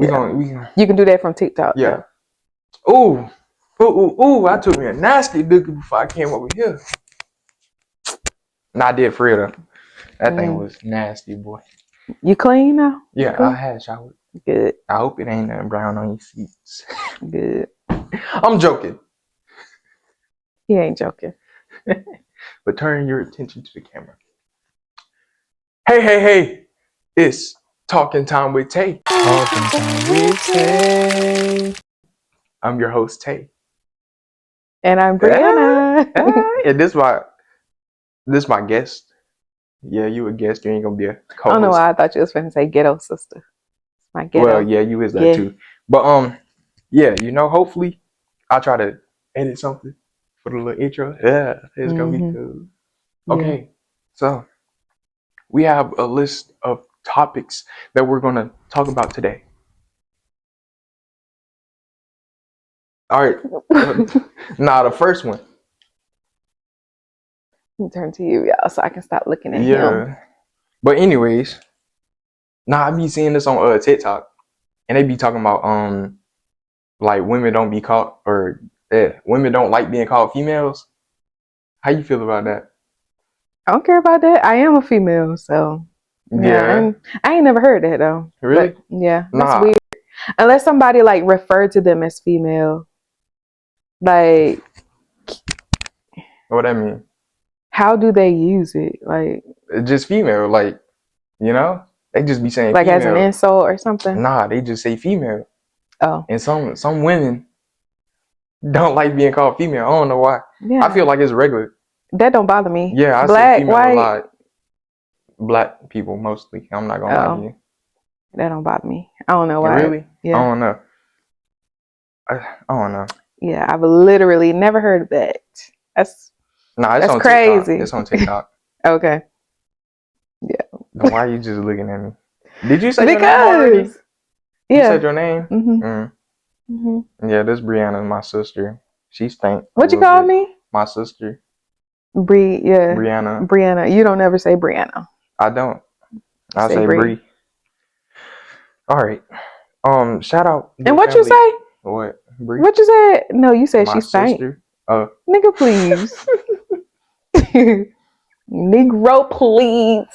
We gonna. You can do that from TikTok. Yeah. Ooh. I took me a nasty dookie before I came over here. Nah, I did for real though. That thing was nasty, boy. You clean now? Yeah, clean? I had showered. Good. I hope it ain't nothing brown on your seats. Good. I'm joking. He ain't joking. But turn your attention to the camera. Hey. It's Talking Time with Tay. Talking Time with Tay. I'm your host, Tay. And I'm Brianna. And this my guest. Yeah, you a guest. You ain't gonna be a co-host. I don't know why I thought you was going to say ghetto sister. My ghetto. Well, yeah, you is that too. But yeah, hopefully I'll try to edit something for the little intro. Yeah, it's gonna be cool. Okay, so we have a list of topics that we're gonna talk about today. All right. The first one. Let me turn to you, y'all, so I can stop looking at him. But anyways, I be seeing this on TikTok, and they be talking about like women don't be called, or women don't like being called females. How you feel about that? I don't care about that. I am a female, so yeah. I ain't never heard that though. Really? But, yeah, that's weird. Unless somebody like referred to them as female. Like, what that mean? How do they use it? Like, just female, like, they just be saying like female. As an insult or something. Nah, they just say female. Oh. And some women don't like being called female. I don't know why. Yeah. I feel like it's regular. That don't bother me. Yeah, I Black, say female white. a lot. Black people mostly. I'm not gonna lie to you. That don't bother me. I don't know why. Really? Yeah. I don't know. I don't know. Yeah, I've literally never heard of that. It's on crazy. TikTok. It's on TikTok. Okay. Yeah. Then why are you just looking at me? Did you say your name already? Yeah. You said your name? Mm-hmm. Yeah, this Brianna, my sister. She stank. What you call me? My sister. Brianna. Brianna. You don't ever say Brianna. I don't. I say Bree. All right. Shout out. And what you say? What? Bree? What you said? No, you said she stank. Sister. Nigga, please. Negro, please.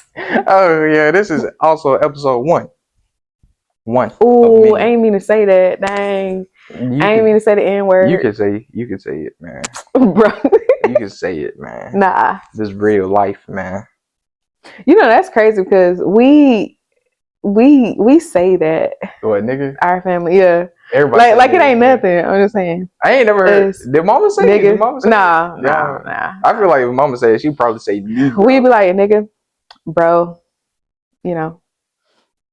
Oh yeah, this is also episode 1. Ooh, I ain't mean to say that. Dang. I ain't mean to say the N-word. You can say it, man. Bro. You can say it, man. Nah. This real life, man. That's crazy because we say that. What, nigga? Our family, yeah. Everybody like it ain't nothing. I'm just saying. I ain't never heard. Did mama say nigga? It? Did mama say nah. I feel like if mama said it, she'd probably say nigga. We be like, nigga, bro,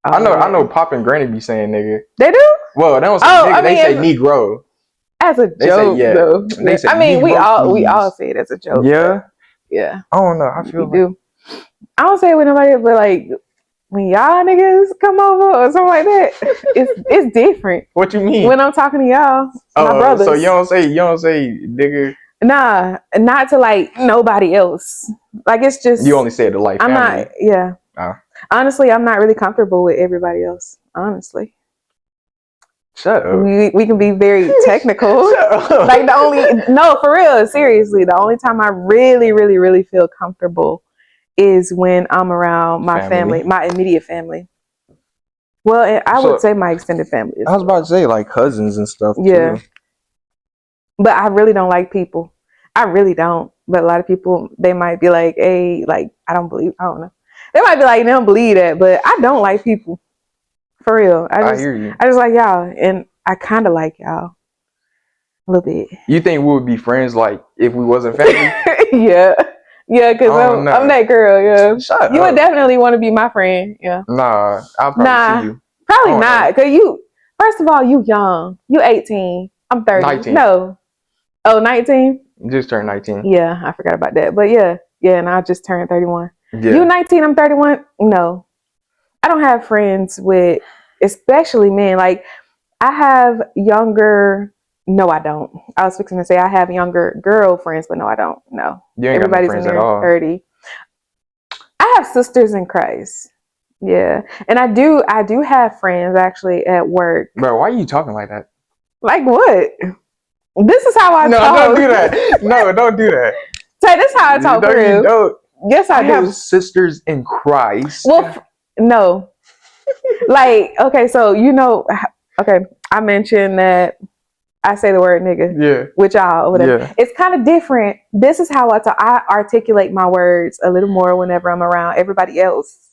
I know Pop and Granny be saying nigga. They do? Well, they don't say nigga, they say negro. As a joke, though. They say we all say it as a joke. Yeah? Yeah. I don't know. I feel do. I don't say it with nobody, but like when y'all niggas come over or something like that, it's different. What you mean? When I'm talking to y'all, my brothers. So you don't say nigga. Nah, not to like nobody else. Like it's just you only say it to like family. I'm not. Yeah. Oh. Honestly, I'm not really comfortable with everybody else. Honestly. Shut up. We can be very technical. Shut up. Like for real, seriously, the only time I really, really, really feel comfortable is when I'm around my family, my immediate family. Well, I would say my extended family. I was about to say like cousins and stuff. Yeah. Too. But I really don't like people. I really don't. But a lot of people, they might be like, hey, like, I don't know. They might be like, they don't believe that, but I don't like people. For real. I hear you. I just like y'all, and I kind of like y'all a little bit. You think we would be friends like if we wasn't family? Yeah, because I'm that girl. Yeah, Shut up. You would definitely want to be my friend. Yeah. Nah, I'll probably see you. Probably not, cause first of all, you young. You 18. I'm 30. 19. No. Oh, 19. Just turned 19. Yeah, I forgot about that. But yeah, and I just turned 31. Yeah. You 19, I'm 31. No. I don't have friends with, especially men. Like, I have younger. No, I don't. I was fixing to say I have younger girlfriends, but no, I don't. No, you ain't everybody's got no friends in their at all. 30. I have sisters in Christ. Yeah. And I do have friends actually at work. Bro, why are you talking like that? Like what? This is how I No, talk. don't do that. No, don't do that. Say this is how I talk No, for you real. don't. Yes, I do. have sisters in Christ. Well, no. Like, okay, so okay, I mentioned that I say the word nigga. Yeah. With y'all or whatever. Yeah. It's kind of different. This is how I articulate my words a little more whenever I'm around everybody else.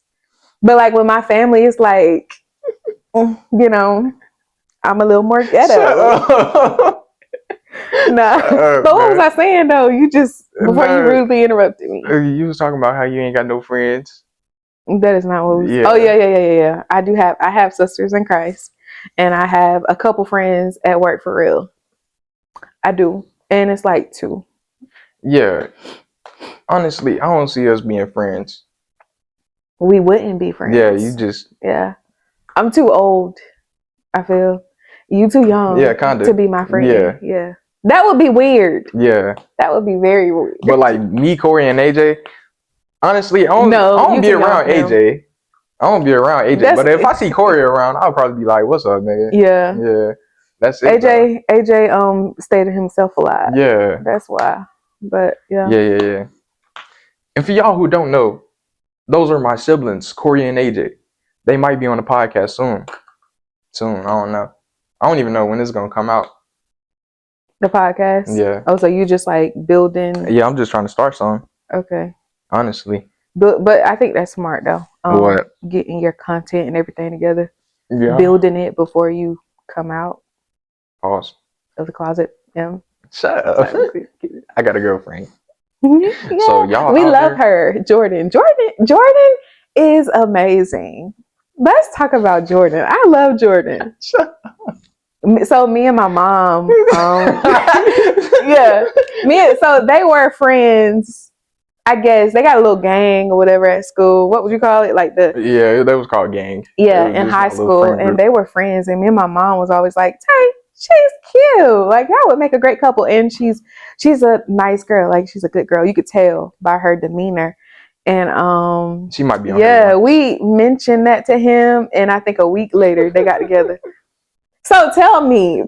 But like with my family, it's like, you know, I'm a little more ghetto. Shut up. Nah. But what was I saying though? You just before you rudely interrupted me. You was talking about how you ain't got no friends. That is not what was. Yeah. Oh yeah. I have sisters in Christ, and I have a couple friends at work for real. I do, and it's like 2. Yeah. Honestly, I don't see us being friends. We wouldn't be friends. Yeah, you just. Yeah, I'm too old. I feel you too young. Yeah, kind of to be my friend. Yeah. Yeah. That would be weird. Yeah. That would be very weird. But like me, Corey, and AJ. Honestly, I don't be around AJ. I don't be around AJ. But if I see Corey around, I'll probably be like, "What's up, nigga?" Yeah. Yeah. That's it. AJ stayed himself alive. Yeah. That's why. But yeah. Yeah. And for y'all who don't know, those are my siblings, Corey and AJ. They might be on the podcast soon. I don't know. I don't even know when it's gonna come out. The podcast? Yeah. Oh, so you just like building? Yeah, I'm just trying to start something. Okay. Honestly. But I think that's smart though. What? Getting your content and everything together. Yeah. Building it before you come out. Pause. Of the closet. Yeah. Shut up. I got a girlfriend. Yeah. So y'all, we love her, Jordan. Jordan is amazing. Let's talk about Jordan. I love Jordan. So me and my mom, yeah, so they were friends. I guess they got a little gang or whatever at school. What would you call it? Like yeah, that was called gang. Yeah, in high school, and they were friends. And me and my mom was always like, "Hey, she's cute. Like that would make a great couple." And she's a nice girl. Like she's a good girl. You could tell by her demeanor. And she might be on yeah, we mentioned that to him, and I think a week later they got together. So tell me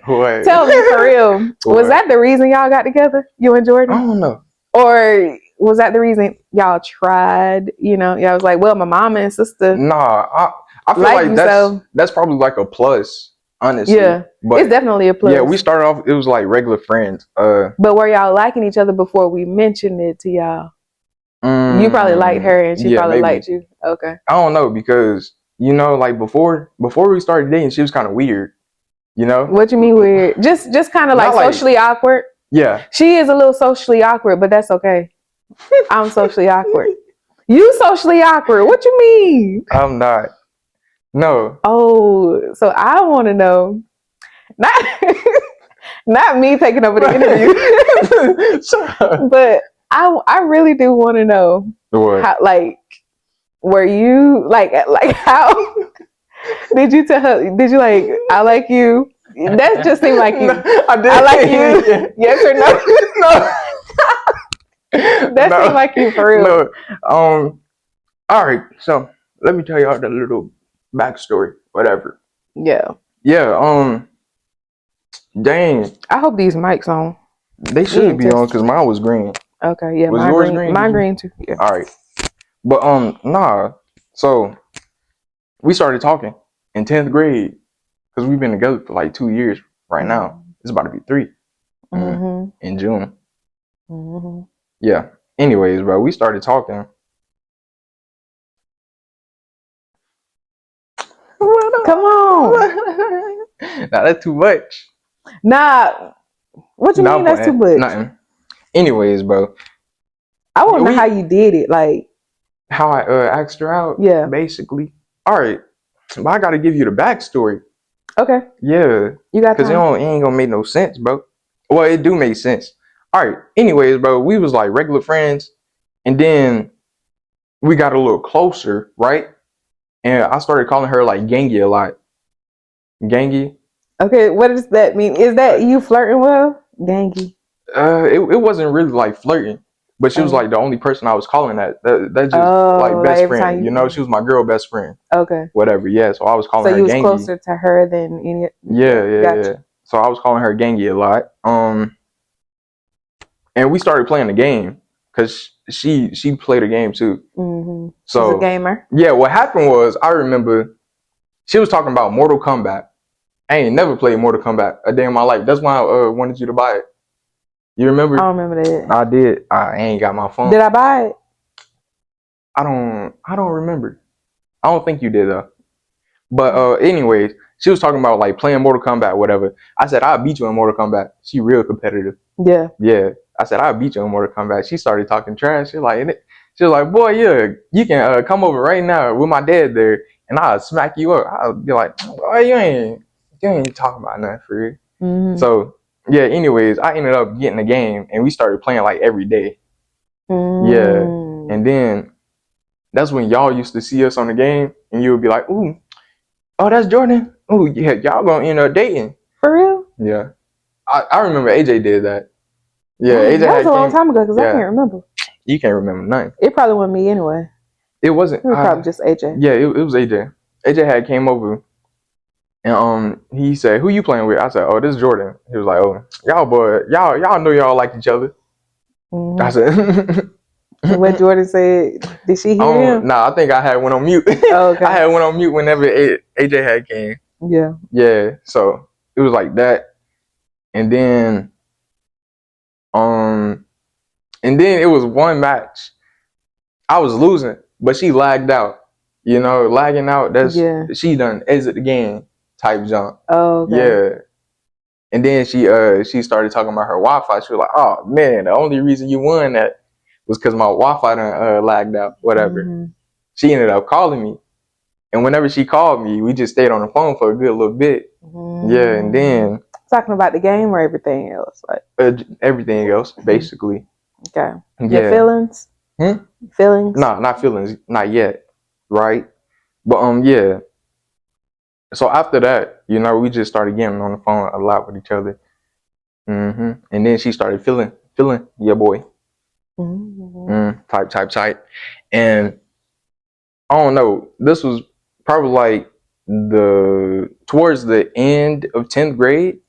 what? Tell me for real. What? Was that the reason y'all got together, you and Jordan? I don't know. Or was that the reason y'all tried? Y'all was like, well, my mama and sister. Nah, I feel like that's probably like a plus, honestly. Yeah, but it's definitely a plus. Yeah, we started off, it was like regular friends. But were y'all liking each other before we mentioned it to y'all? You probably liked her and she probably liked you. Okay. I don't know because, like before we started dating, she was kind of weird, What you mean weird? Just kind of like socially awkward? Yeah. She is a little socially awkward, but that's okay. I'm socially awkward. You socially awkward. What you mean? I'm not. No. Oh, so I want to know. Not me taking over the interview. But I really do want to know how, like, were you like how did you tell her? Did you like I like you? That just seemed like you. I like you. Yes or no? No. That seemed like you for real. No. All right. So let me tell y'all the little backstory. Whatever. Yeah. Yeah. Dang. I hope these mics on. They should be on because mine was green. Okay. Yeah. Was yours green? Mine green too. Yeah. All right. But nah. So we started talking in 10th grade because we've been together for like 2 years right now. It's about to be 3 in June. Mm-hmm. Yeah. Anyways, bro, we started talking. Come on. Nah, that's too much. Nah. What you mean that's too much? Nothing. Anyways, bro. I want to know how you did it. Like how I asked her out. Yeah. Basically. All right. But I got to give you the backstory. Okay. Yeah. You got because it ain't gonna make no sense, bro. Well, it do make sense. All right. Anyways, bro, we was like regular friends, and then we got a little closer, right? And I started calling her like Gangy a lot. Gangy. Okay, what does that mean? Is that you flirting with her? Gangy. It wasn't really like flirting. But she was like the only person I was calling that just like best like friend. You know, she was my girl best friend. Okay. Whatever, yeah. So I was calling her So you was Gangy. closer to her than any. Yeah. Gotcha. So I was calling her Gangy a lot. And we started playing the game because she played a game too. Mm-hmm. So she's a gamer. Yeah, what happened was I remember she was talking about Mortal Kombat. I ain't never played Mortal Kombat a day in my life. That's why I wanted you to buy it. You remember? I don't remember that. I did. I ain't got my phone. Did I buy it? I don't remember. I don't think you did though. But anyways, she was talking about like playing Mortal Kombat, whatever. I said I'll beat you in Mortal Kombat. She real competitive. Yeah. Yeah. I said I'll beat you in Mortal Kombat. She started talking trash. She was like, boy, yeah, you can come over right now with my dad there, and I'll smack you up. I'll be like, oh, you ain't talking about nothing for real. Mm-hmm. So yeah. Anyways, I ended up getting the game, and we started playing like every day. Mm-hmm. Yeah. And then that's when y'all used to see us on the game, and you would be like, ooh, oh, that's Jordan. Ooh, yeah, y'all gonna end up dating. For real? Yeah. I remember AJ did that. Yeah, Dang, AJ that was a long time ago because I can't remember. You can't remember nothing. It probably wasn't me anyway. It wasn't. It was probably just AJ. Yeah, it was AJ. AJ had came over, and he said, "Who you playing with?" I said, "Oh, this is Jordan." He was like, "Oh, y'all know y'all like each other." Mm-hmm. I said. What Jordan said, did she hear him? Nah, I think I had one on mute. Oh, okay. I had one on mute whenever AJ had came. Yeah. Yeah. So it was like that, and then it was one match. I was losing, but she lagged out. You know, lagging out. She done exit the game type jump. Oh. Okay. Yeah. And then she started talking about her Wi-Fi. She was like, "Oh man, the only reason you won that was because my Wi-Fi done lagged out, whatever." Mm-hmm. She ended up calling me. And whenever she called me, we just stayed on the phone for a good little bit. Mm-hmm. Yeah, and then... Talking about the game or everything else? Like everything else, basically. Okay. Yeah. Your feelings? Feelings? No, not feelings. Not yet. Right? But, yeah. So after that, you know, we just started getting on the phone a lot with each other. Mm-hmm. And then she started feeling your boy. Mm-hmm. Type. And I don't know, this was probably like towards the end of 10th grade.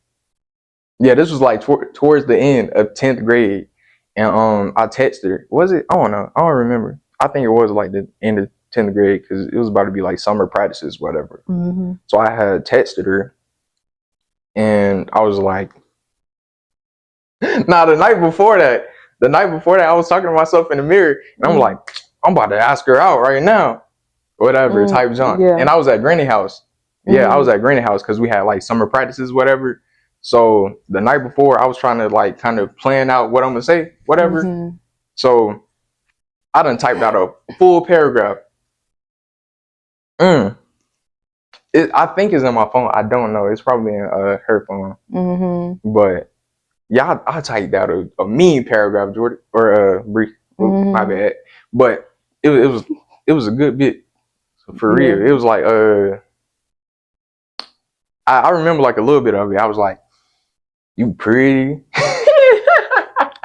Yeah, this was like towards the end of 10th grade. And I texted her. Was it? I don't know. I don't remember. I think it was like the end of 10th grade because it was about to be like summer practices, whatever. Mm-hmm. So I had texted her and I was like, nah, the night before that, I was talking to myself in the mirror and I'm like, I'm about to ask her out right now. Whatever type junk. Yeah. And I was at Granny house. Yeah, I was at Granny house because we had like summer practices, whatever. So the night before, I was trying to like kind of plan out what I'm gonna say, whatever. Mm-hmm. So I done typed out a full paragraph. I think it's in my phone. I don't know. It's probably in her phone. Mm-hmm. But yeah, I typed out a mean paragraph, Jordan, or brief. Mm-hmm. My bad. But it was a good bit. For real. It was like I remember like a little bit of it. I was like, you pretty.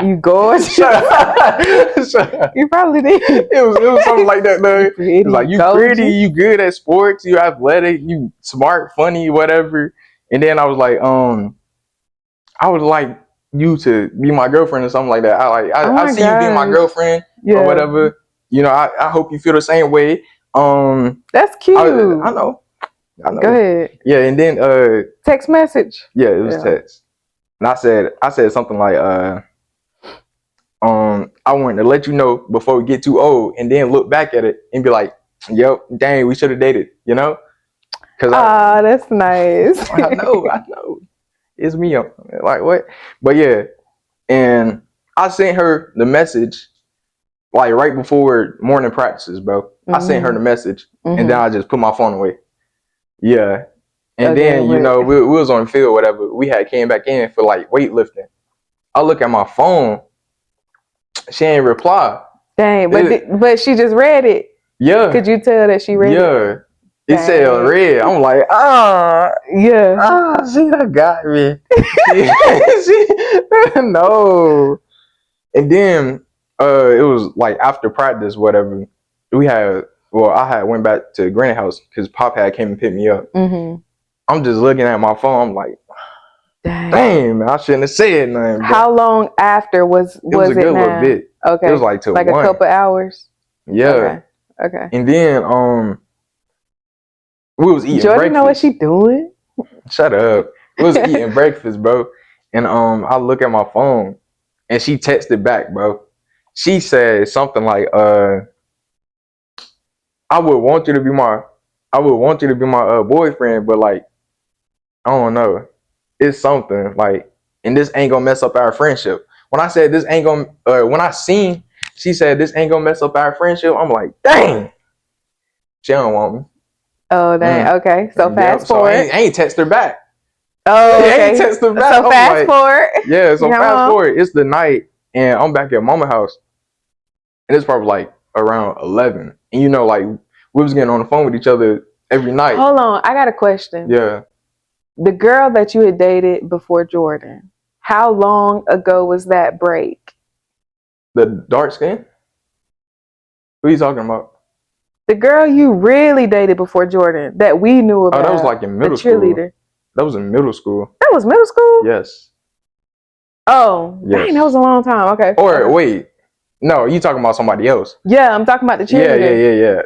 You gorgeous. You probably did. It was something like that, though. It was like, you pretty, you good at sports, you athletic, you smart, funny, whatever. And then I was like, I would like you to be my girlfriend or something like that. I see you being my girlfriend or whatever. You know, I hope you feel the same way. That's cute. I know. Go ahead. Yeah, and then text message. Yeah, it was text. And I said something like I wanted to let you know before we get too old, and then look back at it and be like, yo, dang, we should have dated, you know? That's nice. I know. It's me. Like, what? But yeah, and I sent her the message like right before morning practices, bro. Mm-hmm. I sent her the message, and then I just put my phone away. Yeah. And then, you know, we was on the field, whatever. We had came back in for like weightlifting. I look at my phone. She ain't reply. Dang, but she just read it. Yeah. Could you tell that she read it? Yeah. It said red. I'm like, she done got me. No. And then It was like after practice, whatever. I had went back to Granny house because Pop had came and picked me up. Mm-hmm. I'm just looking at my phone. I'm like, Dang. damn, man, I shouldn't have said nothing. Bro. How long after was it was a good little bit? Okay, it was like till like 1. a couple hours. Yeah. Okay. And then we was eating Jordan breakfast. Know what she doing? Shut up. We was eating breakfast, bro. And I look at my phone, and she texted back, bro. She said something like, I would want you to be my boyfriend, but like, I don't know. It's something like, and this ain't gonna mess up our friendship. When I said this ain't gonna, when I seen she said this ain't gonna mess up our friendship, I'm like, dang, she don't want me. Oh, dang. Okay. So fast forward. So I ain't text her back. Oh, okay. I ain't text her back. So fast forward. Yeah. So fast forward. It's the night, and I'm back at Mama house, and it's probably like around 11. And you know, like we was getting on the phone with each other every night. Hold on, I got a question. Yeah. The girl that you had dated before Jordan, how long ago was that break? The dark skin? Who are you talking about? The girl you really dated before Jordan that we knew about. Oh, that was like in middle school. Cheerleader. That was in middle school. That was middle school? Yes. Oh, yes. Dang, that was a long time. Okay. Or wait, no, you talking about somebody else? Yeah, I'm talking about the cheerleader. Yeah.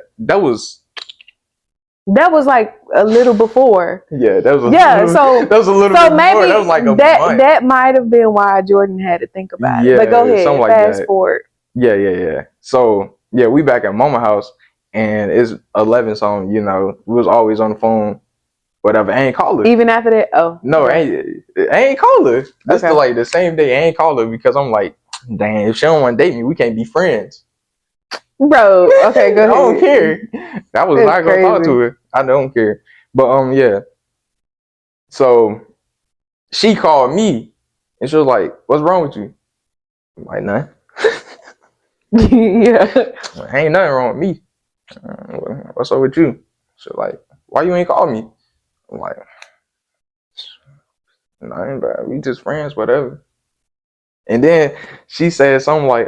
That was like a little before. Yeah, that was a so that was a little bit maybe before. That was like a month. That might have been why Jordan had to think about it. But go ahead, something like fast that. forward. Yeah. So yeah, we back at Mama house, and it's 11 something. You know, we was always on the phone. Whatever, I ain't call her. Even after that? Oh. No, okay. I ain't call her. That's like the same day I ain't call her because I'm like, dang, if she don't want to date me, we can't be friends. Bro, okay, go ahead. I don't care. That was not gonna talk to her. I don't care. But yeah. So she called me and she was like, "What's wrong with you?" I'm like, nothing. Yeah. Ain't nothing wrong with me. What's up with you? She was like, "Why you ain't call me?" I'm like, nothing, bad. We just friends, whatever. And then she said something like,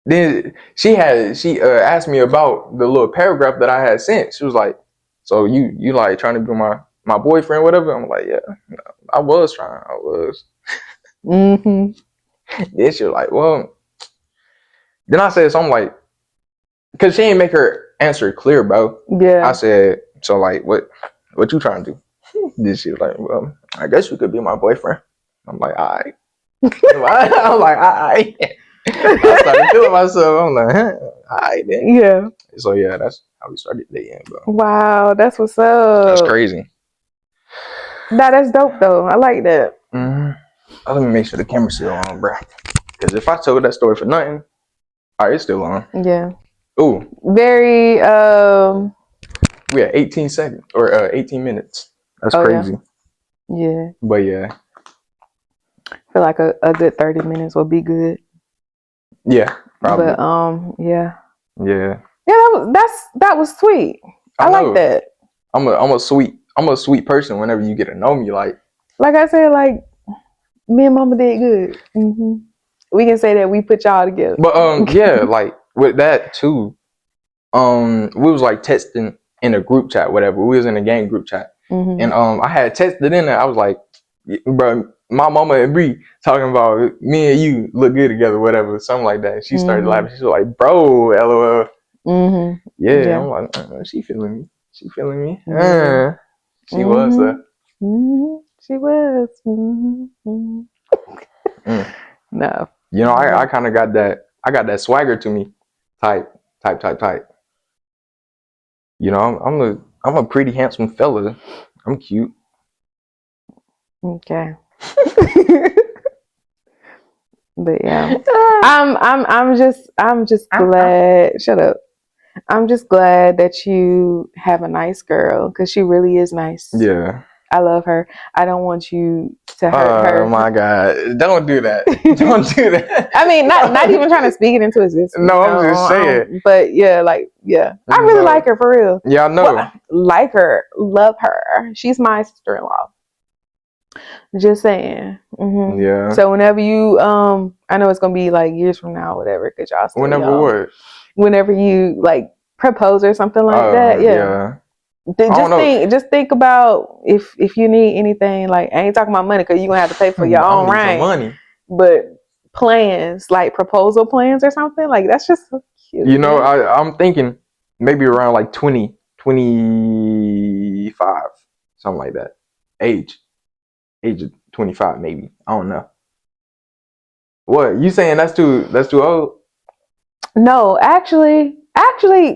then she asked me about the little paragraph that I had sent. She was like, "So you like trying to be my boyfriend, whatever?" I'm like, "Yeah, I was trying. I was." Mm-hmm. Then she was like, "Well," then I said something like, because she didn't make her answer clear, bro. Yeah. I said, "So like, what you trying to do?" Then she was like, "Well, I guess you could be my boyfriend." I'm like, "All right." I'm like, "All right." I started feeling myself. I'm like, huh? All right, then. Yeah. So yeah, that's how we started dating, bro. Wow, that's what's up. That's crazy. Nah, that's dope though. I like that. Mm-hmm. Let me make sure the camera's still on, bro. Because if I told that story for nothing, all right, it's still on. Yeah. Ooh. Very. We at 18 seconds or 18 minutes. That's crazy. Yeah. But yeah. I feel like a good 30 minutes will be good. Yeah, probably. But yeah. Yeah. Yeah, that was sweet. I like that. I'm a sweet person whenever you get to know me. Like I said, like me and Mama did good. Mm-hmm. We can say that we put y'all together. But yeah, like with that too. We was like texting in a group chat, whatever. We was in a gang group chat, and I had texted in there. I was like, bro, my mama and Bree talking about me and you look good together, whatever, something like that. She started laughing. She was like, bro, LOL. Yeah, I'm like, she feeling me. She feeling me. She was. She was. No. You know, I kind of got that. I got that swagger to me. Type. You know, I'm a pretty handsome fella. I'm cute. Okay. But yeah, I'm just glad. Shut up. I'm just glad that you have a nice girl because she really is nice. Yeah. I love her. I don't want you to hurt her. Oh my God. Don't do that. Don't do that. I mean, not even trying to speak it into existence. No, I'm just saying. But yeah, I really like her for real. Yeah, I know. Well, like her, love her. She's my sister-in-law. Just saying. Yeah. So whenever you, I know it's gonna be like years from now, whatever, because y'all still Whenever young. what? Whenever you like propose or something like that, Yeah. I don't know. Just think about if you need anything. Like, I ain't talking about money because you're gonna have to pay for I your own don't need some ring, money. but plans, like proposal plans or something, like that's just so cute. You know, I'm thinking maybe around like 20, 25, something like that. Age of 25, maybe. I don't know. What you saying? That's too old. No, actually,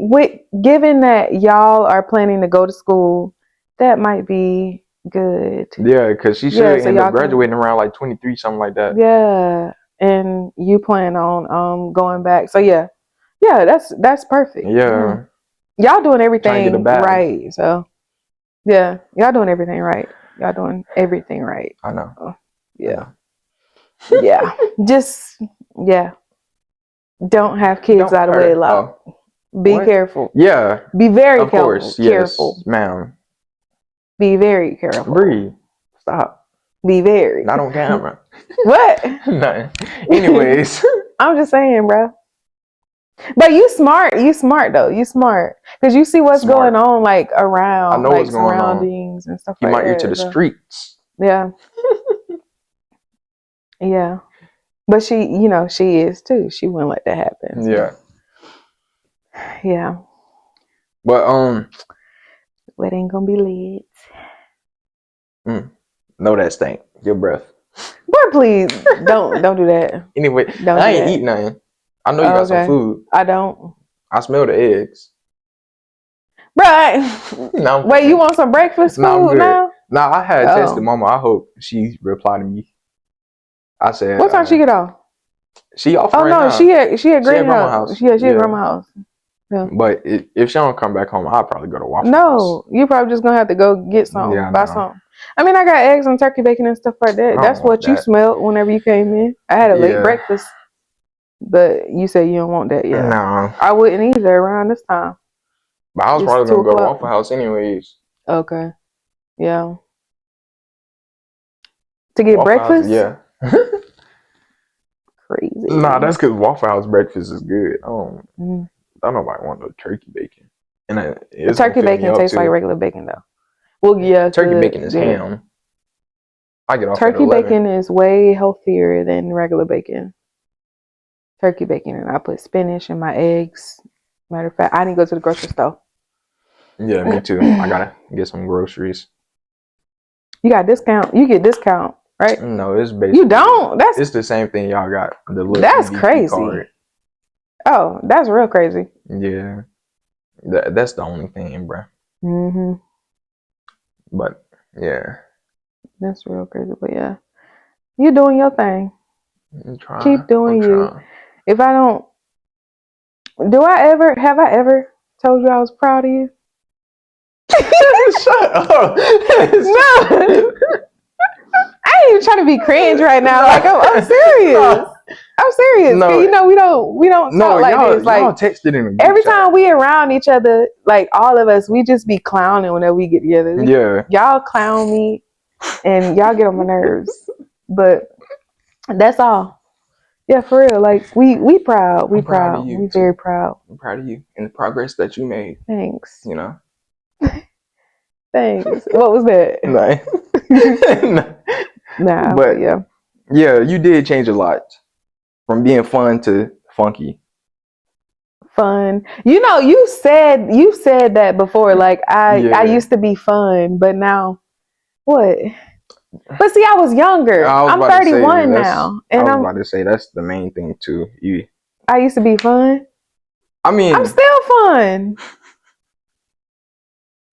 with given that y'all are planning to go to school, that might be good. Yeah, because she should Yeah, so end up y'all graduating around like 23, something like that. yeah, and you plan on going back. So yeah, that's perfect. Yeah. Y'all doing Trying to get a everything bag. right. So yeah, y'all doing everything right. Y'all doing everything right. I know. So, yeah. Yeah. Just yeah. Don't have kids out of wedlock. Be What? careful. Yeah. Be very Of course. careful. Yes, ma'am. Be very careful. Breathe. Stop. Be very. Not on camera. What? Nothing. Anyways. I'm just saying, bro. But you smart. You smart though. You smart because you see what's Smart. going on like around, I know like what's going on. surroundings and stuff He like might that. get to the streets. Yeah. Yeah. But she, you know, she is too. She wouldn't let that happen. So. Yeah. Yeah. But Wedding gonna be lit. no, that stink. Your breath. Boy, please don't do that. Anyway, Don't I do ain't that. eat nothing. I know you got some food. I don't. I smell the eggs. Bruh. No, Wait, you want some breakfast food now? Nah, I had tested Mama. I hope she replied to me. I said, what time she get off? She off oh right no, now. she at grandma's house. Yeah, she at grandma's house. Yeah. But if she don't come back home, I'll probably go to Waffle House. No, you probably just gonna have to go get something, buy something. I mean, I got eggs and turkey bacon and stuff like that. That's what you smelled whenever you came in. I had a late breakfast, but you said you don't want that yet. No, I wouldn't either around this time. But I was probably gonna go to Waffle House anyways. Okay, yeah. To get Waffle breakfast? House, yeah. Crazy. Nah, that's because Waffle House breakfast is good. I don't nobody want no turkey bacon. And turkey bacon tastes like regular bacon though. Well, yeah. Turkey bacon is ham. I get off turkey at 11. bacon is way healthier than regular bacon. Turkey bacon, and I put spinach in my eggs. Matter of fact, I need to go to the grocery store. Yeah, me too. I gotta get some groceries. You got discount. You get discount, right? No, it's basically you don't. It's the same thing y'all got. The little that's EBT crazy. Card. Oh, that's real crazy. Yeah, that's the only thing, bro. But yeah, that's real crazy. But yeah, you doing your thing. Keep doing you. If I don't, have I ever told you I was proud of you? Shut up. No. I ain't even trying to be cringe right now. Like I'm serious. No. I'm serious. No. You know we don't talk like this. Like y'all texted in every time we around each other, like all of us, we just be clowning whenever we get together. Y'all clown me, and y'all get on my nerves. But that's all. Yeah, for real. Like we proud. We proud. Of you we very proud. I'm proud of you and the progress that you made. Thanks. You know. Thanks. What was that? Nah, but yeah. Yeah, you did change a lot from being fun to funky. Fun. You know, you said that before. Like I used to be fun, but now what? But see, I was younger. I'm 31 now, and I was about to say that's the main thing too. I used to be fun. I mean, I'm still fun.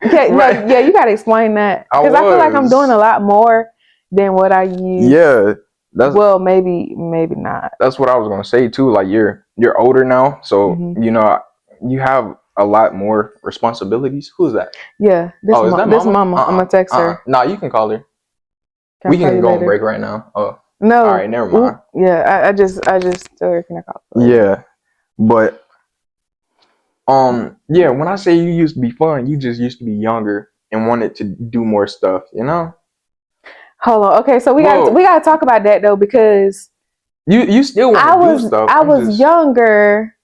Okay, right. No, yeah, you gotta explain that because I feel like I'm doing a lot more than what I used. Yeah, maybe not. That's what I was gonna say too. Like you're older now, so you know you have a lot more responsibilities. Who's that? Yeah, this mama. I'm gonna text her. Nah, you can call her. We can go on break right now. Oh no, all right, never mind. Yeah, I just tell her can I call her? Yeah, but yeah, when I say you used to be fun, you just used to be younger and wanted to do more stuff, you know? Hold on. Okay, so we Well, gotta talk about that though, because you still want to do stuff. I was younger.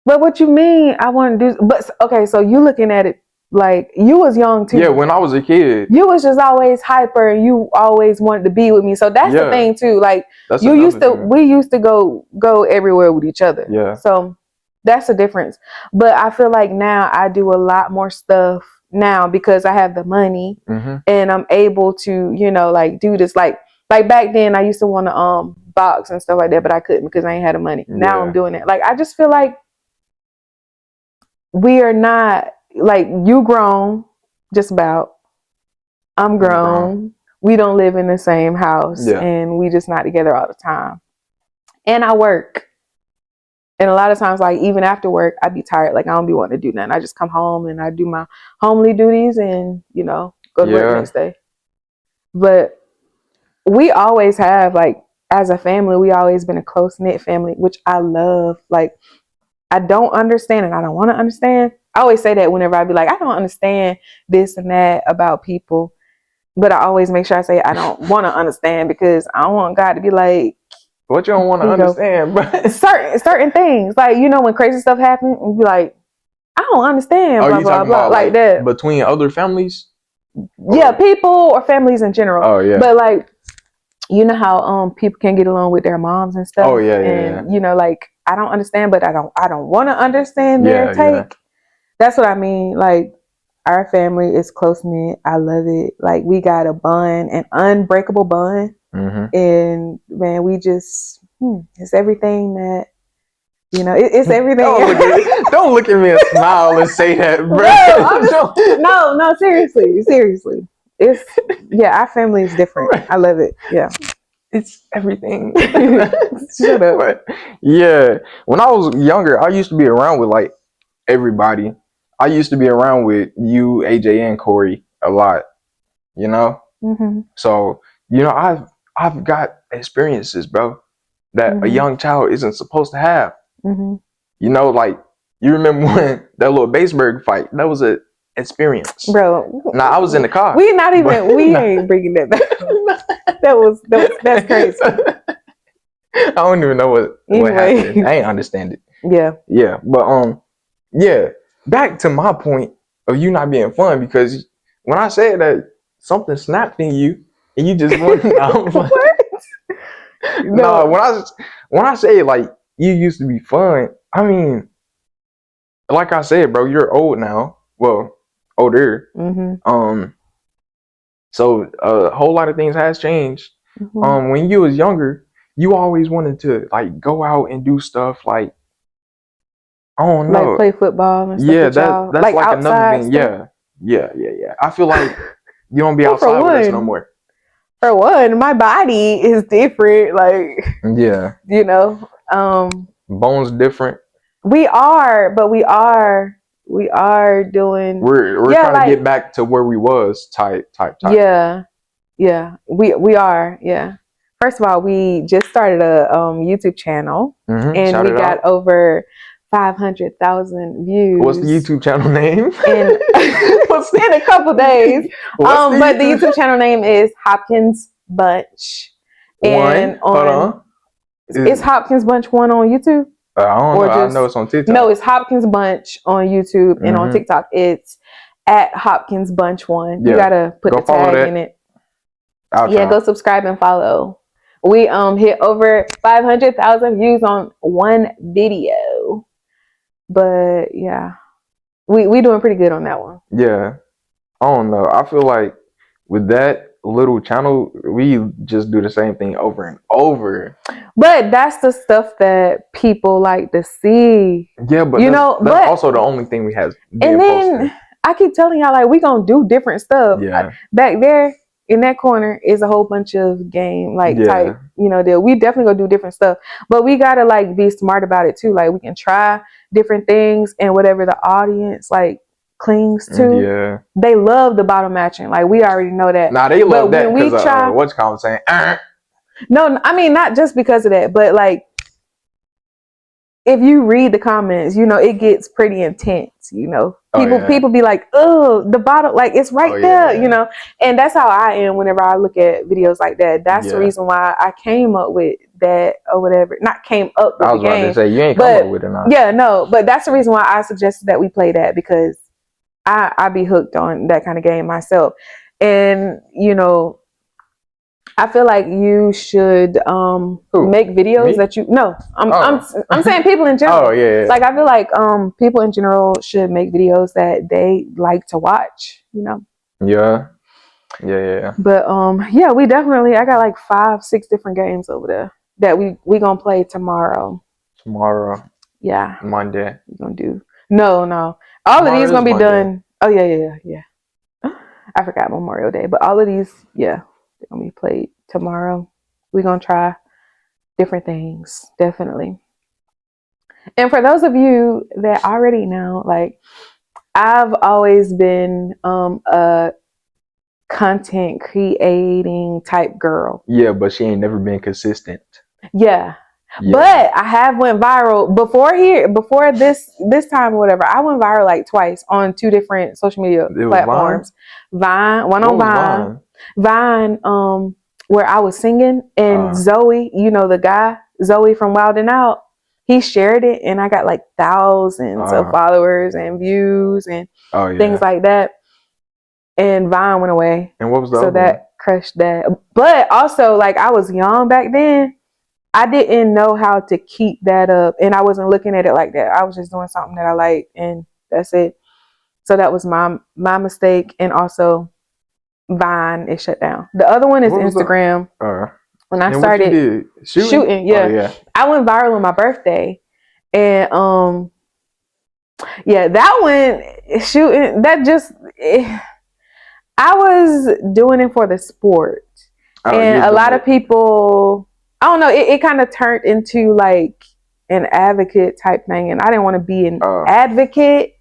But what you mean? I want to do. But okay, so you looking at it like you was young too. Yeah, when I was a kid, you was just always hyper, and you always wanted to be with me. So that's the thing too. Like you used to, we used to go everywhere with each other. Yeah. So that's the difference. But I feel like now I do a lot more stuff now because I have the money and I'm able to, like do this. Like back then, I used to want to box and stuff like that, but I couldn't because I ain't had the money. Now I'm doing it. Like I just feel like we are not, like, you grown, just about. I'm grown. We don't live in the same house, and we just not together all the time. And I work. And a lot of times, like, even after work, I be tired. Like, I don't be wanting to do nothing. I just come home and I do my homely duties and, go to work the next day. But we always have, like, as a family, we always been a close-knit family, which I love. Like, I don't understand and I don't want to understand. I always say that whenever I be like, I don't understand this and that about people. But I always make sure I say I don't want to understand, because I don't want God to be like, what you don't want to understand, bro? certain things. Like, when crazy stuff happens, and be like, I don't understand, blah, blah, blah, like that. Between other families? Yeah, people or families in general. Oh, yeah. But, like, you know how people can get along with their moms and stuff. Oh, yeah, and like, I don't understand, but I don't want to understand their take. Yeah. That's what I mean. Like, our family is close knit. I love it. Like, we got a bond, an unbreakable bond, and man, we just it's everything that it's everything. Don't look at me and smile and say that, bro. No, seriously. It's our family is different. Right. I love it. Yeah. It's everything. Shut up. But, yeah. When I was younger, I used to be around with like everybody. I used to be around with you, AJ, and Corey a lot. So I've got experiences, bro, that a young child isn't supposed to have. Like, you remember when that little Baseberg fight? That was an experience, bro. Now I was in the car. We ain't bringing that back. That's crazy. I don't even know what happened. I ain't understand it. Yeah, but back to my point of you not being fun, because when I said that something snapped in you and you just want what? No, when I say like you used to be fun, I mean, like I said, bro, you're old now. Well, older. So a whole lot of things has changed. When you was younger, you always wanted to like go out and do stuff like, I don't know, like play football and stuff. Yeah, that's like another thing. Stuff? Yeah. I feel like you don't be outside with us no more. For one, my body is different. Like, bones different. We are doing. We're trying to get back to where we was. Type. Yeah. We are. Yeah. First of all, we just started a YouTube channel, and Shout we got over 500,000 views. What's the YouTube channel name? In a couple days. But the YouTube channel name is Hopkins Bunch. And Hold on. Is Hopkins Bunch 1 on YouTube? I don't know. I know it's on TikTok. No, it's Hopkins Bunch on YouTube, and on TikTok it's at Hopkins Bunch 1. You gotta put the tag in it. Go subscribe and follow. We hit over 500,000 views on one video. But yeah, we doing pretty good on that one. Yeah, I don't know. I feel like with that little channel, we just do the same thing over and over. But that's the stuff that people like to see. Yeah, but that's also the only thing we have. And then posted. I keep telling y'all, like, we gonna do different stuff. Yeah. Back there in that corner is a whole bunch of game type, deal. We definitely gonna do different stuff, but we gotta like be smart about it too. Like, we can try different things, and whatever the audience like clings to. Yeah. They love the bottle matching. Like, we already know that. Nah, they love that because what's called saying. No, I mean, not just because of that, but like if you read the comments, you know, it gets pretty intense, you know. Oh, People be like, oh, the bottom, like it's right there, yeah. you know. And that's how I am whenever I look at videos like that. That's the Yeah. reason why I came up with that or whatever. Not came up with I the was about to game. say, you ain't come But up with it now. yeah, no, but that's the reason why I suggested that we play that, because I be hooked on that kind of game myself. And, you know, I feel like you should make videos Me? that you no. Oh. I'm saying people in general. Oh, yeah. Like I feel like people in general should make videos that they like to watch, you know. Yeah. Yeah. But yeah, we definitely I got like 5-6 different games over there that we gonna play tomorrow. Tomorrow, Yeah. Monday. We're gonna do no. All Tomorrow of these is gonna be Monday. done. Oh yeah. I forgot Memorial Day, but all of these, yeah, they're gonna be played tomorrow. We're gonna try different things, definitely. And for those of you that already know, like I've always been a content creating type girl. Yeah, but she ain't never been consistent. Yeah. Yeah. But I have went viral before this time or whatever. I went viral like twice on 2 different social media platforms. Vine, one on Vine. Vine, where I was singing, and Zoe, you know the guy, Zoe from Wild 'N Out, he shared it and I got like thousands of followers and views and things like that. And Vine went away. And what was the so other that one? crushed that. But also, like, I was young back then. I didn't know how to keep that up, and I wasn't looking at it like that. I was just doing something that I liked, and that's it. So that was my mistake. And also, Vine is shut down. The other one is Instagram. When I started shooting, yeah. Oh, yeah, I went viral on my birthday, and yeah, that one shooting. I was doing it for the sport, and a lot of people. I don't know. It kind of turned into like an advocate type thing, and I didn't want to be an advocate.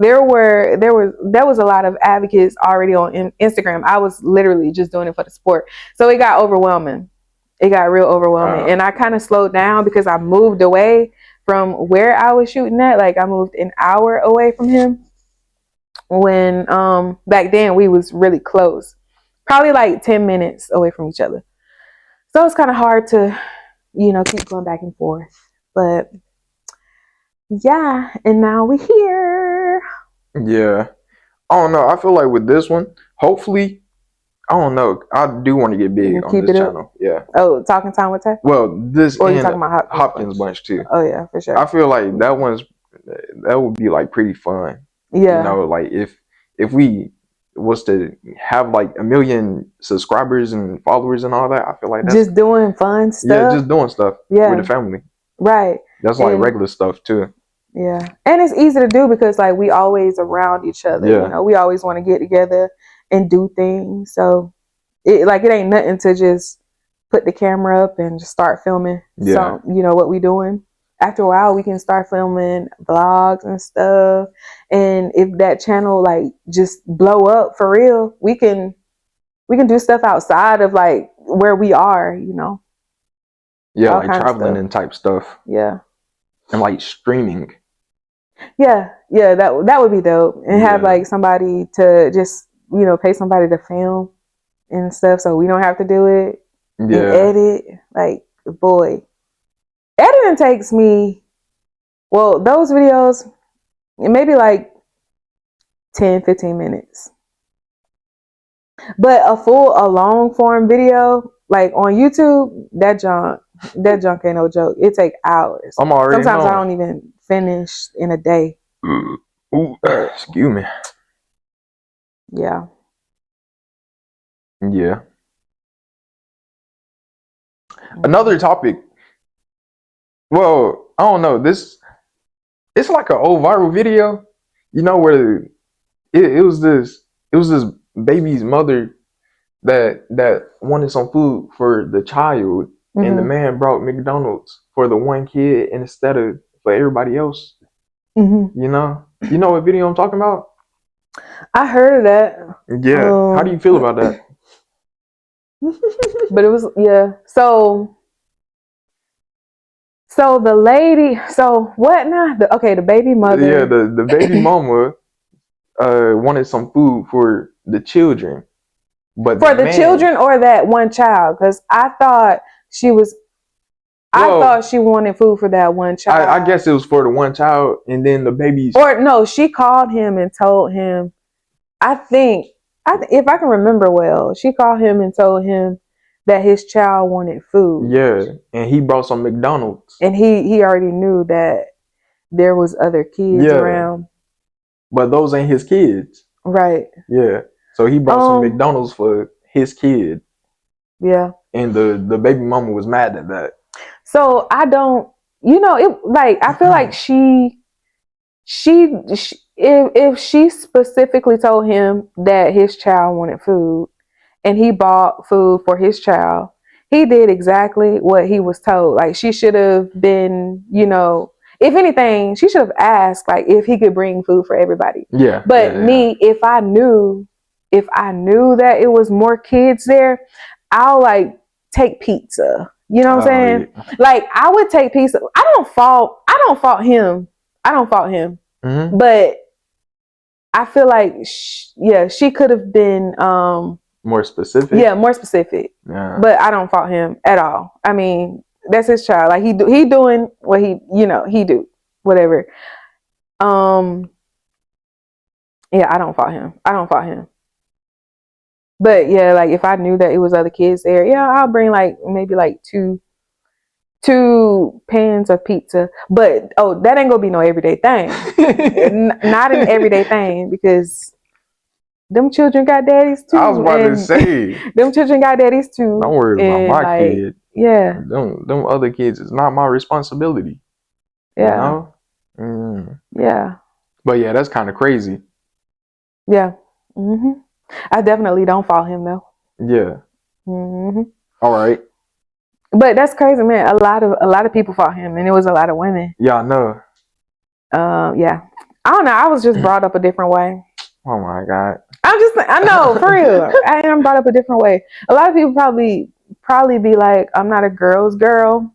There was a lot of advocates already on Instagram. I was literally just doing it for the sport, so it got overwhelming. It got real overwhelming, and I kind of slowed down because I moved away from where I was shooting at. Like I moved an hour away from him. When back then we was really close, probably like 10 minutes away from each other. So it's kind of hard to, you know, keep going back and forth. But yeah, and now we here. Yeah. I don't know. I feel like with this one, hopefully, I don't know. I do want to get big on this channel. Yeah. Oh, Talking Time with Tay? Well, this or you talking about Hopkins Bunch too. Oh yeah, for sure. I feel like that would be like pretty fun. Yeah. You know, like if we was to have like 1 million subscribers and followers and all that, I feel like that's just doing fun stuff. Yeah, just doing stuff with the family. Right. That's like regular stuff too. Yeah. And it's easy to do because like we always around each other. Yeah. You know, we always want to get together and do things. So it ain't nothing to just put the camera up and just start filming. Yeah. You know what we doing. After a while, we can start filming vlogs and stuff. And if that channel like just blow up for real, we can do stuff outside of like where we are, you know. Yeah, like traveling and type stuff. Yeah. And like streaming. Yeah, that would be dope. And have like somebody to just, you know, pay somebody to film and stuff so we don't have to do it. Yeah. And edit. Like, boy. Editing takes me, well, those videos, maybe like 10-15 minutes. But a long form video, like on YouTube, that junk ain't no joke. It take hours. Sometimes I don't even finish in a day. Ooh, excuse me. Yeah. Yeah. Another topic. Well, I don't know. It's like an old viral video, you know, where it was this baby's mother that wanted some food for the child, and the man brought McDonald's for the one kid instead of for everybody else. You know what video I'm talking about? I heard of that. Yeah. How do you feel about that? But it was, yeah. So So the lady, so what now? The baby mother. Yeah, the baby mama wanted some food for the children, but For the children or that one child? Because I thought she wanted food for that one child. I guess it was for the one child, and then the babies. Or no, she called him and told him. I think, if I can remember well, she called him and told him that his child wanted food. Yeah, and he brought some McDonald's. And he already knew that there was other kids around. But those ain't his kids. Right. Yeah. So he brought some McDonald's for his kid. Yeah. And the baby mama was mad at that. So I don't, I feel like if she specifically told him that his child wanted food and he bought food for his child, he did exactly what he was told. Like, she should have been, if anything, she should have asked, like, if he could bring food for everybody. Yeah. But if I knew that it was more kids there, I'll like take pizza. You know what I'm saying? Yeah. Like, I would take pizza. I don't fault him. Mm-hmm. But I feel like, she could have been more specific. Yeah, more specific. Yeah. But I don't fault him at all. I mean, that's his child. Like, he doing what he do whatever. Yeah, I don't fault him. But yeah, like, if I knew that it was other kids there, yeah, I'll bring like maybe like two pans of pizza. But that ain't gonna be no everyday thing. Not an everyday thing, because them children got daddies too. I was about to say, them children got daddies too. Don't worry about my kid. Yeah, them other kids is not my responsibility. Yeah. Yeah. But yeah, that's kind of crazy. Yeah. Mm-hmm. I definitely don't fault him though. Yeah. Mm-hmm. All right. But that's crazy, man. A lot of people fought him, and it was a lot of women. Yeah, I know. Yeah. I don't know. I was just brought up a different way. Oh my God. I know, for real. I am brought up a different way. A lot of people probably be like, I'm not a girl's girl,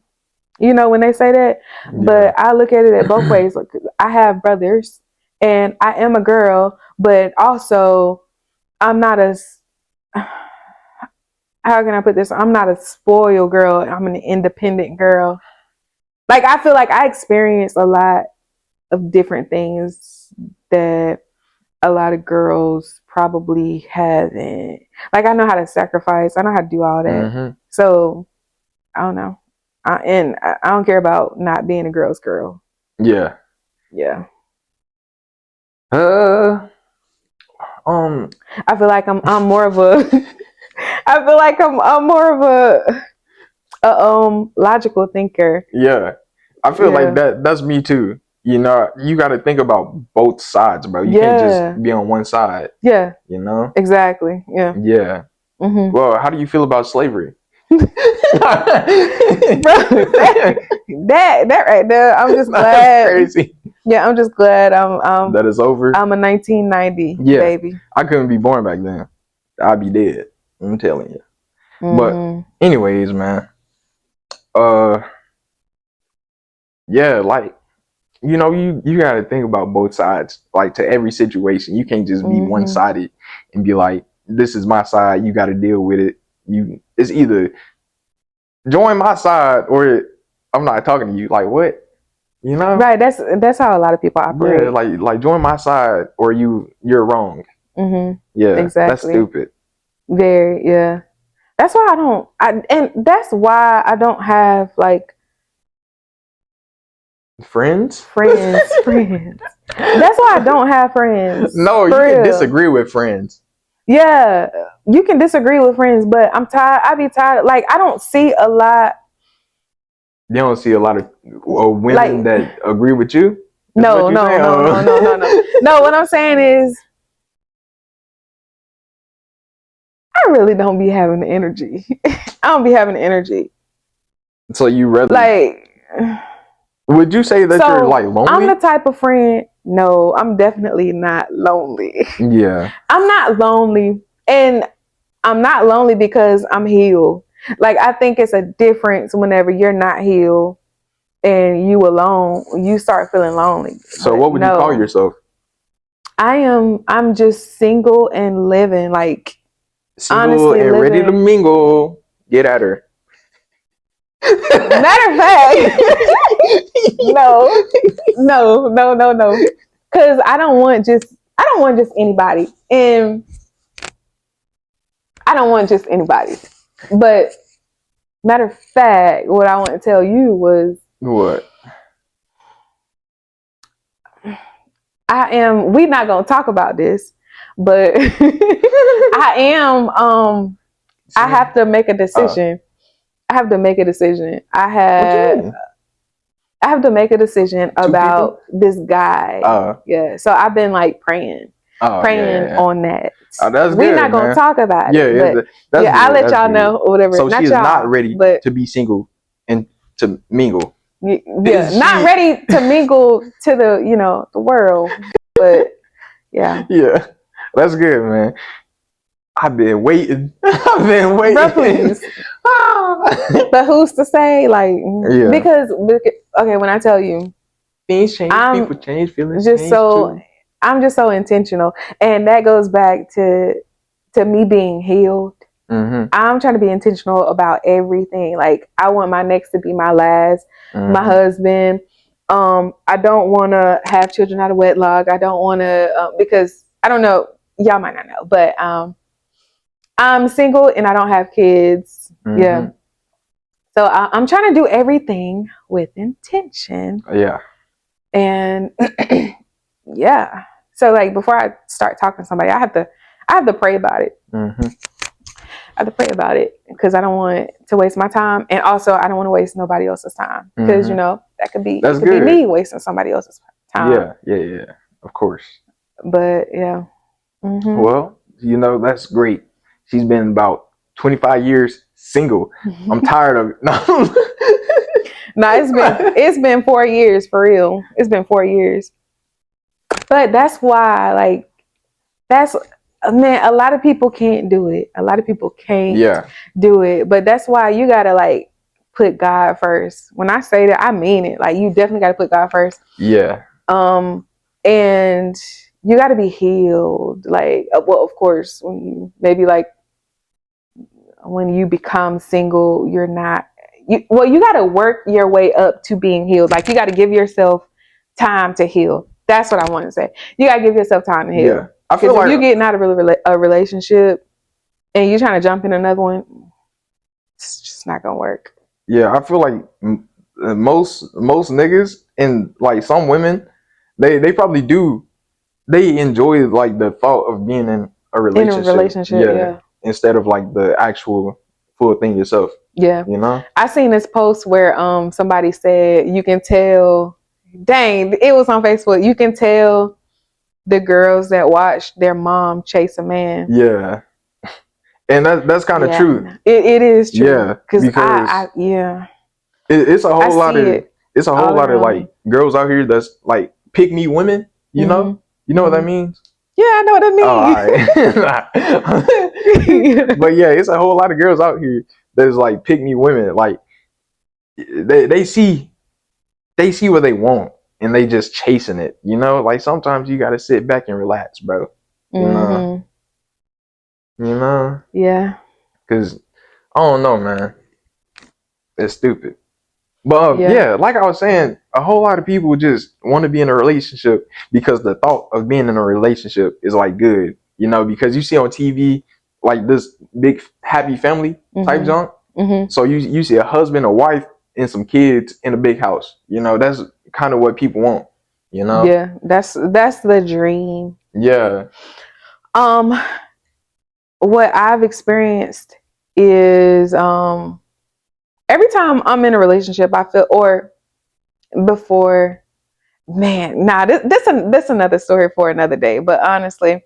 when they say that. Yeah. But I look at it both ways. Like, I have brothers, and I am a girl, but also I'm not how can I put this? I'm not a spoiled girl. I'm an independent girl. Like, I feel like I experienced a lot of different things that a lot of girls probably haven't. Like, I know how to sacrifice. I know how to do all that. Mm-hmm. So, I don't know. I don't care about not being a girl's girl. Yeah. Yeah. I feel like I'm more of a I feel like I'm more of a logical thinker. Yeah. I feel like that's me too. You got to think about both sides, bro. You can't just be on one side. Yeah. Exactly. Yeah. Yeah. Mm-hmm. Well, how do you feel about slavery? Bro, that right there. I'm just glad. Crazy. Yeah, I'm just glad that it's over. I'm a 1990 baby. I couldn't be born back then. I'd be dead. I'm telling you. Mm-hmm. But anyways, man. Yeah, like, you got to think about both sides. Like, to every situation, you can't just be one-sided and be like, this is my side, you got to deal with it. It's either join my side or I'm not talking to you. Like, what? Right. That's how a lot of people operate. Yeah, like join my side or you're wrong. Mm-hmm. Yeah, exactly. That's stupid. Very. Yeah. That's why and that's why I don't have like friends. That's why I don't have friends. No, you can disagree with friends. Yeah, you can disagree with friends, but I'm tired. I be tired. Like, I don't see a lot. You don't see a lot of women that agree with you? No. No, what I'm saying is, I really don't be having the energy. I don't be having the energy. So you rather like? Would you say that you're like lonely? I'm the type of friend. No, I'm definitely not lonely. Yeah. I'm not lonely, and I'm not lonely because I'm healed. Like, I think it's a difference whenever you're not healed and you alone, you start feeling lonely. So But what would you call yourself? I'm just single and living, like, Single honestly and ready to living. mingle. Get at her. Matter of fact, no. Cause I don't want just anybody. And I don't want just anybody. But matter of fact, what I want to tell you was What? we're not gonna talk about this, but I have to make a decision. I have to make a decision. What you mean? I have to make a decision Two about this guy. Yeah. So I've been like praying on that. That's We're good, not gonna man. talk about Yeah, it. But that's yeah, I'll good. let y'all know or whatever. So not she is y'all, not ready but to be single and to mingle. Yeah, not ready to mingle to the world. But yeah. Yeah. That's good, man. I've been waiting. Bro, please. But who's to say? Like, Yeah. because okay, when I tell you, things change, people change, feelings just change so too. I'm just so intentional, and that goes back to me being healed. Mm-hmm. I'm trying to be intentional about everything. Like, I want my next to be my last. Mm-hmm. My husband. I don't want to have children out of wedlock. I don't want to because I don't know. Y'all might not know, but I'm single and I don't have kids. Mm-hmm. Yeah. So I'm trying to do everything with intention. Yeah. And yeah. So like before I start talking to somebody, I have to pray about it. Mm-hmm. I have to pray about it because I don't want to waste my time, and also I don't want to waste nobody else's time because that could be me wasting somebody else's time. Yeah. Of course. But yeah. Mm-hmm. Well, that's great. She's been about 25 years single. I'm tired of it. No, it's been 4 years for real. It's been 4 years. But that's why, like, man, a lot of people can't do it. A lot of people can't do it. But that's why you gotta like put God first. When I say that, I mean it. Like, you definitely gotta put God first. Yeah. And you gotta be healed. Like, well, of course, when you become single, you're not. You gotta work your way up to being healed. Like, you gotta give yourself time to heal. That's what I want to say. You gotta give yourself time to heal. Yeah. I feel like if you're getting out of a relationship and you're trying to jump in another one, it's just not gonna work. Yeah, I feel like most niggas and like some women, they probably do. They enjoy like the thought of being in a relationship. Yeah. Instead of like the actual full thing yourself. Yeah. I seen this post where somebody said you can tell. Dang, it was on Facebook. You can tell the girls that watch their mom chase a man. Yeah. And that's kind of true. It is true. Yeah, because it's a whole lot of like girls out here that's like pick me women. You know what that means? Yeah, I know what that means. All right. But yeah, it's a whole lot of girls out here that's like pick me women. Like they see what they want and they just chasing it. Like sometimes you got to sit back and relax, bro. You know. Yeah. Because I don't know, man. It's stupid. But yeah, like I was saying, a whole lot of people just want to be in a relationship because the thought of being in a relationship is like good, because you see on TV like this big happy family type junk. Mm-hmm. So you see a husband, a wife, and some kids in a big house. That's kind of what people want. Yeah, that's the dream. Yeah. What I've experienced is every time I'm in a relationship, I feel, or before, man, nah, this another story for another day. But honestly,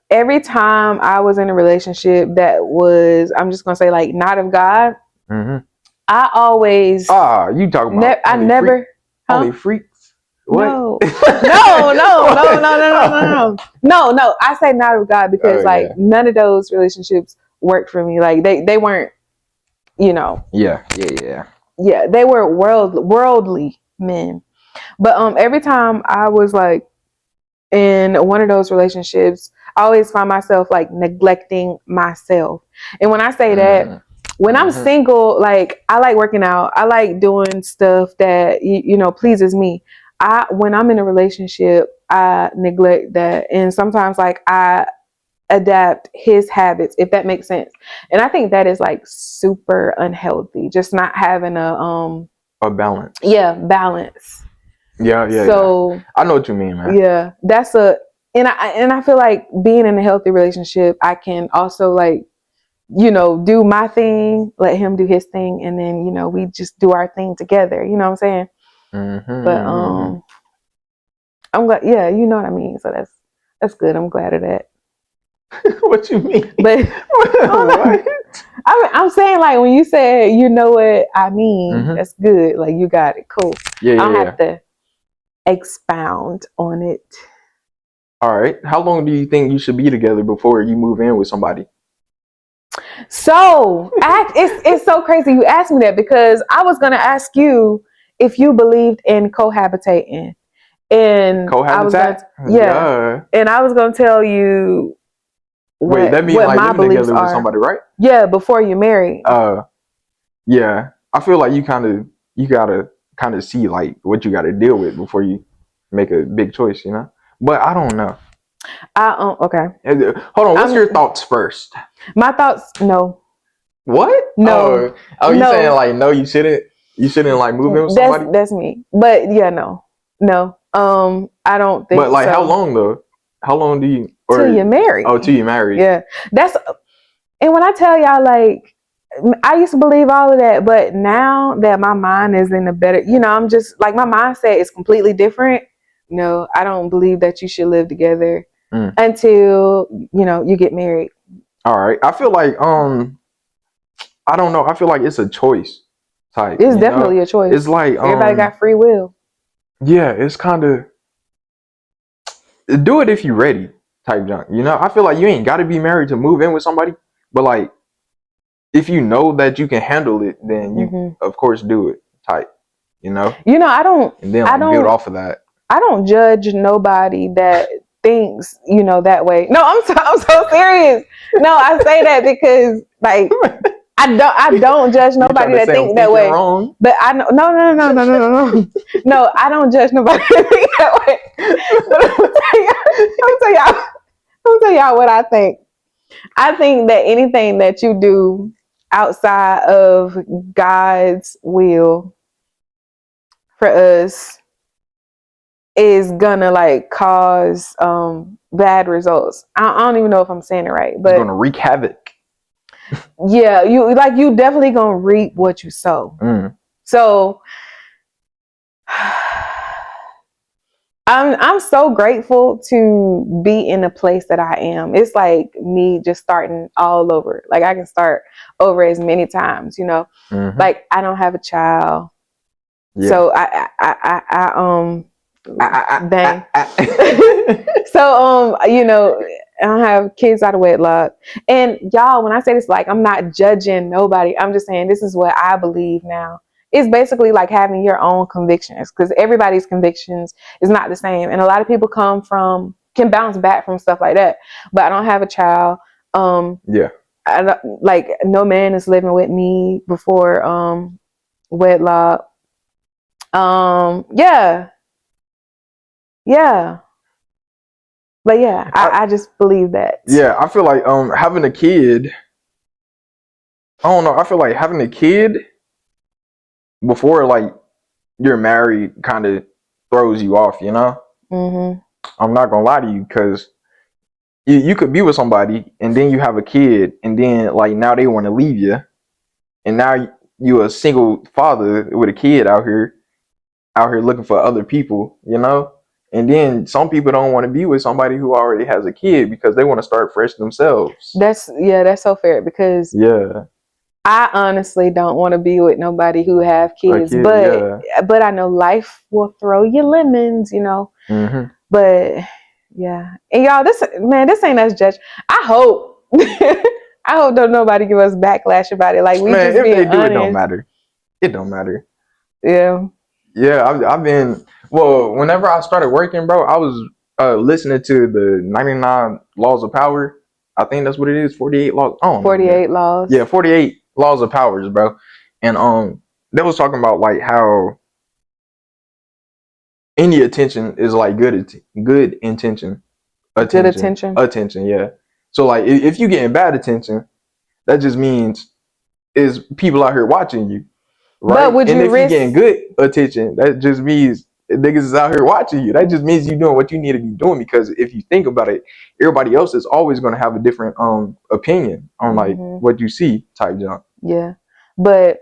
every time I was in a relationship that was, I'm just gonna say, like, not of God, I always you talking about only freaks? What? No. No. I say not of God because none of those relationships worked for me. Like they weren't. Yeah. they were worldly men. But every time I was like in one of those relationships, I always find myself like neglecting myself. And when I say that, when I'm single, like I like working out, I like doing stuff that pleases me. When I'm in a relationship, I neglect that, and sometimes like I adapt his habits, if that makes sense. And I think that is like super unhealthy, just not having a balance. Yeah, balance. Yeah. So I know what you mean, man. Yeah, and I feel like being in a healthy relationship, I can also like, do my thing, let him do his thing, and then we just do our thing together. You know what I'm saying? But I'm glad. Yeah, you know what I mean. So that's good. I'm glad of that. What you mean? But what? I'm saying, like, when you said, you know what I mean, that's good. Like, you got it. Cool. Yeah. I don't have to expound on it. All right. How long do you think you should be together before you move in with somebody? So it's so crazy you asked me that, because I was gonna ask you if you believed in cohabitating, and and I was gonna tell you Wait, that means like my living beliefs together are. With somebody, right? Yeah, before you're married. Yeah. I feel like you gotta kind of see like what you gotta deal with before you make a big choice, But I don't know. Okay. Hold on. What's your thoughts first? My thoughts, no. What? No. You saying like no? You shouldn't like move in with somebody. That's me. But yeah, no. I don't think. But like, so. How long though? How long do you? Till you're married. Oh, till you're married. Yeah, and when I tell y'all, like, I used to believe all of that, but now that my mind is in a better, I'm just like, my mindset is completely different. No, I don't believe that you should live together until you get married. All right, I feel like I don't know. I feel like it's a choice type. It's definitely a choice. It's like everybody got free will. Yeah, it's kind of do it if you're ready type junk. I feel like you ain't got to be married to move in with somebody, but like if you know that you can handle it, then you of course do it type. I don't. And then like, build off of that. I don't judge nobody that thinks that way. No, I'm so serious. No, I say that because like I don't judge nobody that think that way. Wrong. But I know no. No, I don't judge nobody that think that way. But I'm tell y'all what I think. I think that anything that you do outside of God's will for us is gonna like cause bad results. I don't even know if I'm saying it right, but it's gonna wreak havoc. Yeah, you definitely gonna reap what you sow. So I'm so grateful to be in the place that I am. It's like me just starting all over. Like I can start over as many times, Like I don't have a child. Yeah. So dang. So I don't have kids out of wedlock. And y'all, when I say this, like I'm not judging nobody. I'm just saying this is what I believe now. It's basically like having your own convictions, because everybody's convictions is not the same. And a lot of people can bounce back from stuff like that. But I don't have a child. Yeah. I don't, like no man is living with me before wedlock. Yeah. But yeah, I just believe that. Yeah, I feel like having a kid, I don't know, I feel like having a kid before like you're married kind of throws you off, I'm not gonna lie to you, because you could be with somebody and then you have a kid and then like now they want to leave you, and now you're a single father with a kid out here looking for other people, And then some people don't want to be with somebody who already has a kid because they want to start fresh themselves. That's so fair, because I honestly don't want to be with nobody who have kids, but I know life will throw you lemons, But yeah, and y'all, this ain't us judge. I hope I hope don't nobody give us backlash about it. Like we Man, just if being they do, honest. it don't matter. It don't matter. Yeah. Yeah, I've been. Well, whenever I started working, bro, I was listening to the 99 Laws of Power. I think that's what it is. 48 laws. I don't know. 48 laws. Yeah, 48 laws of powers, bro. And they was talking about like how any attention is like good intention. Good attention. Attention, yeah. So like if you getting bad attention, that just means is people out here watching you, right? But would and you if risk you getting good attention, that just means niggas is out here watching you. That just means you doing what you need to be doing, because if you think about it, everybody else is always going to have a different opinion on like what you see type junk. Yeah. But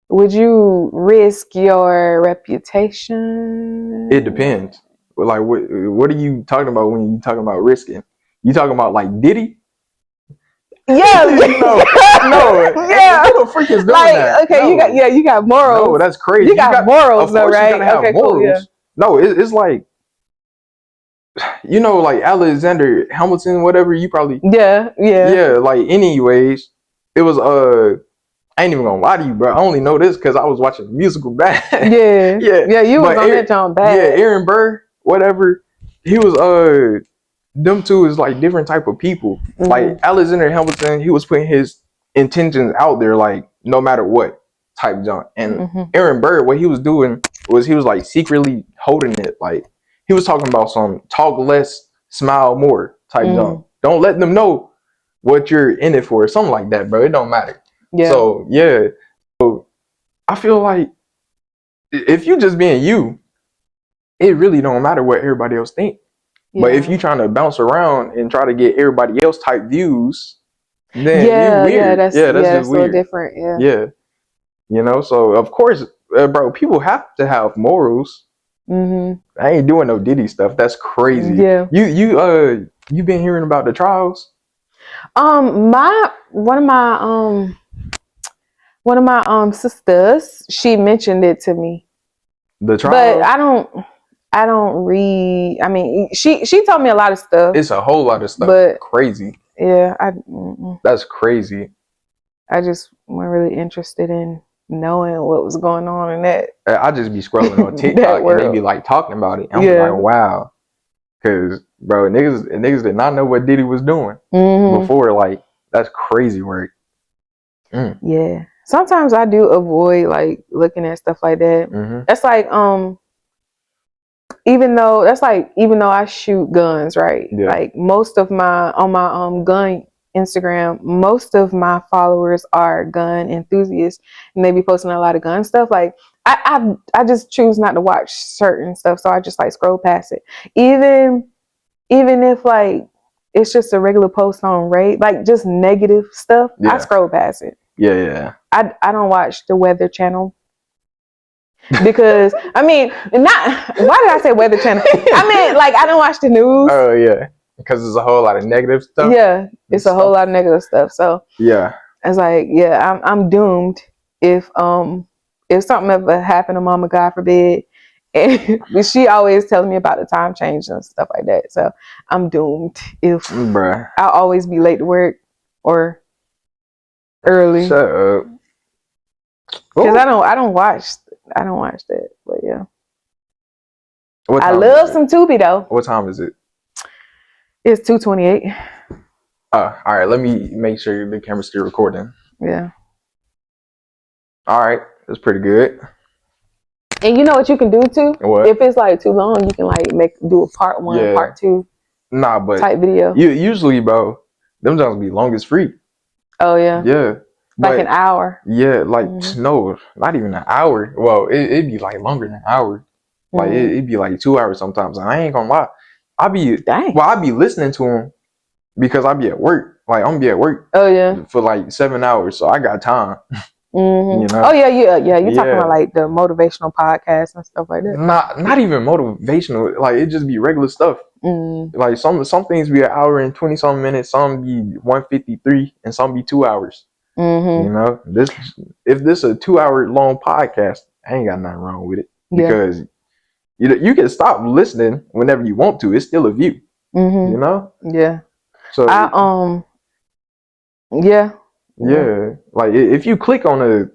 would you risk your reputation? It depends. Like what are you talking about when you talking about risking? You talking about like Diddy? Yeah. no. Yeah. Who the freak is doing like, that? okay, No. you got morals. No, that's crazy. You got morals, of though, course right? you gotta have morals. Cool, yeah. No, it's like, like Alexander Hamilton, whatever. You probably yeah. Like anyways, it was I ain't even gonna lie to you, bro. I only know this because I was watching the musical back. Yeah. You was on that John bad. Yeah, Aaron Burr, whatever. He was them two is like different type of people. Like Alexander Hamilton, he was putting his intentions out there, like no matter what type junk. And Aaron Burr, what he was doing was he was like secretly holding it. Like he was talking about some talk less, smile more type junk. Don't let them know what you're in it for, something like that, bro. It don't matter. Yeah. So yeah, so I feel like if you just being you, it really don't matter what everybody else think. Yeah. But if you trying to bounce around and try to get everybody else type views, then you weird. That's just weird. So different. Yeah. So of course, bro, people have to have morals. I ain't doing no Diddy stuff. That's crazy. Yeah. You been hearing about the trials? One of my sisters, she mentioned it to me. The trials? But I don't read. I mean, she told me a lot of stuff. It's a whole lot of stuff. But crazy. Yeah, that's crazy. I just wasn't really interested in knowing what was going on in that. I just be scrolling on TikTok and they be like talking about it. I'm like, wow. Cause bro, niggas did not know what Diddy was doing before. Like, that's crazy work. Yeah. Sometimes I do avoid like looking at stuff like that. That's like even though I shoot guns, right? Yeah. Like most of my gun Instagram, most of my followers are gun enthusiasts, and they be posting a lot of gun stuff. Like I just choose not to watch certain stuff, so I just like scroll past it. Even if like it's just a regular post on rape, like just negative stuff, I scroll past it. Yeah. I don't watch the Weather Channel. Because I mean, why did I say Weather Channel? I mean, like I don't watch the news. Oh yeah, because there's a whole lot of negative stuff. Yeah, it's a whole lot of negative stuff. So yeah, it's like I'm doomed if something ever happened to Mama, God forbid. And she always telling me about the time change and stuff like that. So I'm doomed if I'll always be late to work or early. Shut up. Because I don't watch that, but yeah. I love some Tubi though. What time is it? It's 2:28. All right. Let me make sure the camera's still recording. Yeah. All right, that's pretty good. And you know what you can do too? What? If it's like too long, you can like do a part 1, part 2. Nah, but type video. Usually, bro, them jobs be long as free. Oh yeah. Yeah. Like an hour. Yeah, like no, not even an hour. Well, it'd be like longer than an hour. Like it'd be like 2 hours sometimes. And I ain't gonna lie, I be listening to them because I be at work. Like I'm gonna be at work. Oh yeah. For like 7 hours, so I got time. You know? Oh yeah. You're talking about like the motivational podcasts and stuff like that. Not even motivational. Like it just be regular stuff. Like some things be an hour and 20 something minutes. Some be 153, and some be 2 hours. You know, if this a 2 hour long podcast, I ain't got nothing wrong with it because you can stop listening whenever you want to. It's still a view. You know. Yeah. So Yeah. Yeah. Like if you click on a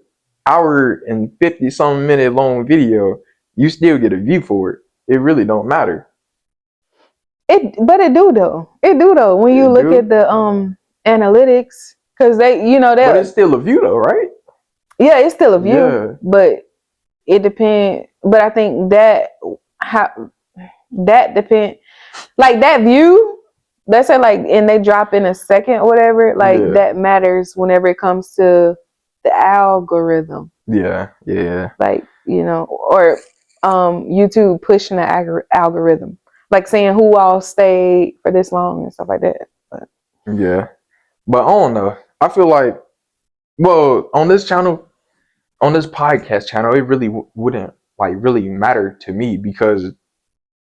hour and 50 some minute long video, you still get a view for it. It really don't matter. But it do though. It do though when you It look do. at the analytics, because they, But it's still a view though, right? yeah, it's still a view, Yeah. but it depends. But I think that depend, like that view. Let's say like, and they drop in a second or whatever. Like Yeah. that matters whenever it comes to the algorithm. Yeah. Yeah. Like, or YouTube pushing the algorithm, like saying who all stayed for this long and stuff like that. But Yeah. But I don't know. I feel like, well, on this channel, on this podcast channel, it really wouldn't like really matter to me, because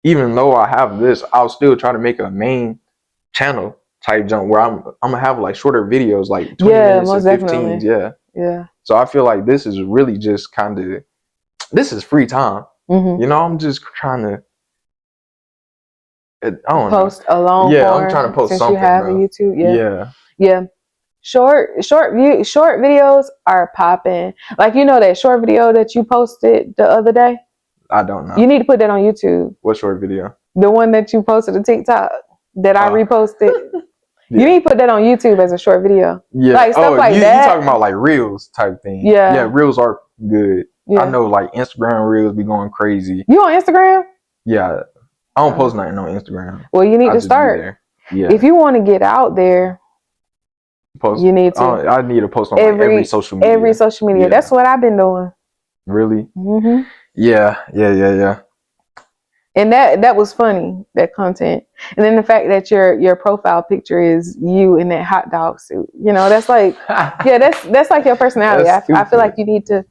even though I have this, I'll still try to make a main channel type jump where I'm gonna have like shorter videos, like 20 yeah, minutes most and 15s. definitely. Yeah. Yeah. So I feel like this is really just kind of, this is free time. Mm-hmm. You know, I'm just trying to, I don't Post know. a long Yeah, I'm form trying to post since something you have a though. YouTube. Yeah. Yeah. Short videos are popping. Like, that short video that you posted the other day? I don't know. You need to put that on YouTube. What short video? The one that you posted to TikTok that I reposted. Yeah. You need to put that on YouTube as a short video. Yeah. Like stuff like that. You talking about like reels type thing. Yeah. Yeah, reels are good. Yeah. I know like Instagram reels be going crazy. You on Instagram? Yeah. I don't post nothing on Instagram. Well, you need to start. Yeah. If you want to get out there, you need to. I need to post on every social media. Every social media. Yeah. That's what I've been doing. Really? Mm-hmm. Yeah. And that was funny, that content. And then the fact that your profile picture is you in that hot dog suit. That's like, yeah, that's like your personality. I feel like you need to.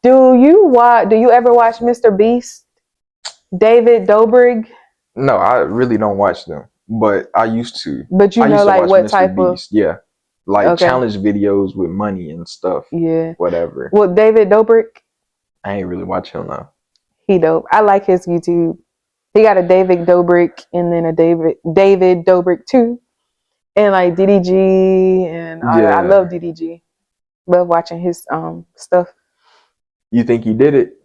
Do you ever watch Mr. Beast? David Dobrik? No, I really don't watch them, but I used to. But I used to like what Mr. type Beast. Yeah. Like challenge videos with money and stuff. Yeah. Whatever. Well, David Dobrik? I ain't really watch him now. He dope. I like his YouTube. He got a David Dobrik and then a David Dobrik 2. And like DDG and I love DDG. Love watching his stuff. You think he did it?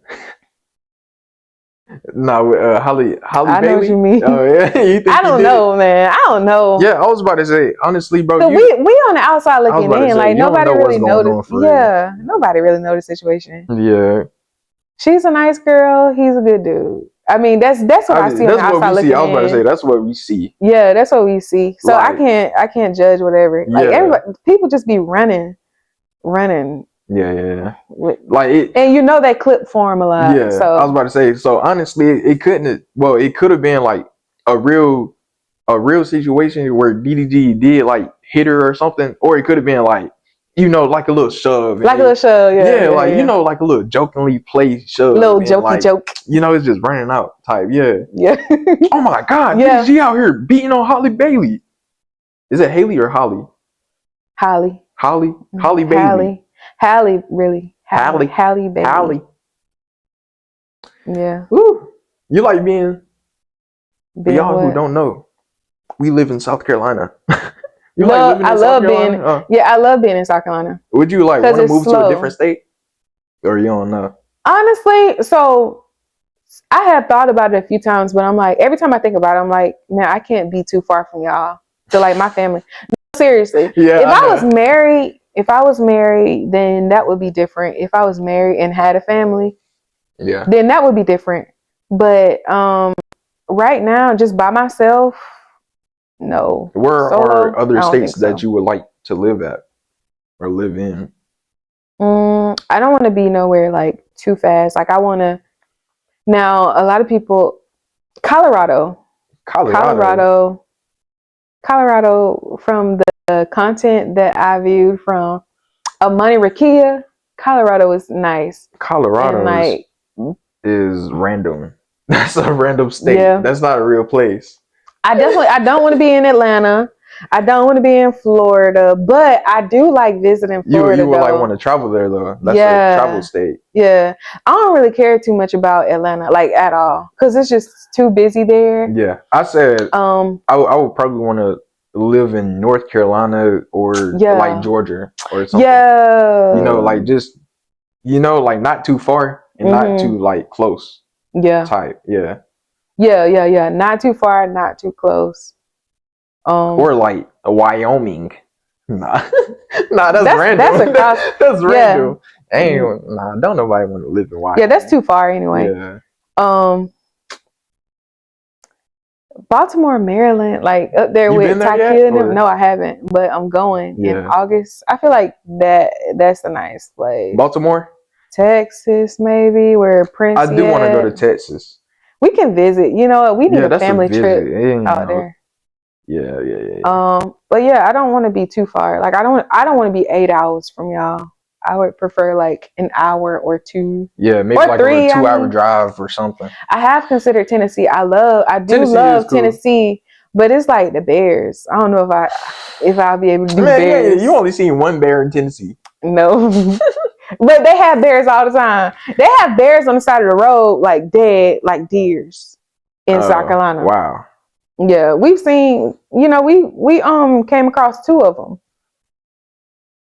No, Holly I Bailey? know what you mean. Oh yeah. I don't know, man. I don't know. Yeah, I was about to say, honestly, bro. So we on the outside looking in, like nobody really noticed. Yeah, nobody really know the situation. Yeah. She's a nice girl. He's a good dude. I mean, that's what I see on the outside looking in. I was about to say that's what we see. Yeah, that's what we see. So like, I can't judge whatever. Like everybody, people just be running. Yeah. Like it, and they clip for him a lot. Yeah, so I was about to say. So honestly, it couldn't. Well, it could have been like a real situation where DDG did like hit her or something, or it could have been like like a little shove. Like a little shove, yeah. Yeah, like like a little jokingly play shove. Little jokey joke. It's just running out type. Yeah. Yeah. Oh my God, DDG out here beating on Holly Bailey. Is it Haley or Holly? Holly. Holly Bailey. Hallie, really. Hallie Bailey. Hallie. Yeah. Woo. You like being y'all who don't know, we live in South Carolina. I love being in South Carolina. Would you like want to move to a different state? Or you don't know? Honestly, so I have thought about it a few times, but I'm like, every time I think about it, I'm like, man, I can't be too far from y'all. So like my family. No, seriously. Yeah. If I was married, then that would be different. If I was married and had a family, then that would be different. But right now, just by myself, no. Where are other states that you would like to live at or live in? I don't want to be nowhere like too fast. Like I want to. Now, a lot of people, Colorado, from the content that I viewed from Amani Rakia, Colorado is nice. Colorado is random. That's a random state. Yeah. That's not a real place. I don't want to be in Atlanta. I don't want to be in Florida, but I do like visiting Florida. You would like want to travel there though. That's a travel state. Yeah. I don't really care too much about Atlanta, like at all, because it's just too busy there. Yeah. I said I would probably want to live in North Carolina or Yeah. like Georgia or something. Yeah. You know, like just like not too far and not too like close. Yeah. Type. Yeah. Yeah. Not too far, not too close. Or like Wyoming. Nah, that's random. That's across. That's random. Don't nobody want to live in Wyoming. Yeah, that's too far anyway. Yeah. Baltimore, Maryland, like up there You with been there Takia yet, and them. or? No, I haven't, but I'm going in Yeah. August. I feel like that's a nice place. Baltimore? Texas, maybe, where Prince I do want to go to Texas. We can visit. You know what? We need a that's family visit. trip out there. Yeah. But yeah, I don't want to be too far. Like I don't want to be 8 hours from y'all. I would prefer like an hour or 2. Yeah, maybe or like 3, a 2-hour drive or something. I have considered Tennessee. I do love Tennessee, but it's like the bears. I don't know if I'll be able to do bears. You only seen one bear in Tennessee. No. But they have bears all the time. They have bears on the side of the road, like dead, like deers in South Carolina. Wow. Yeah, we've seen. You know, we came across 2 of them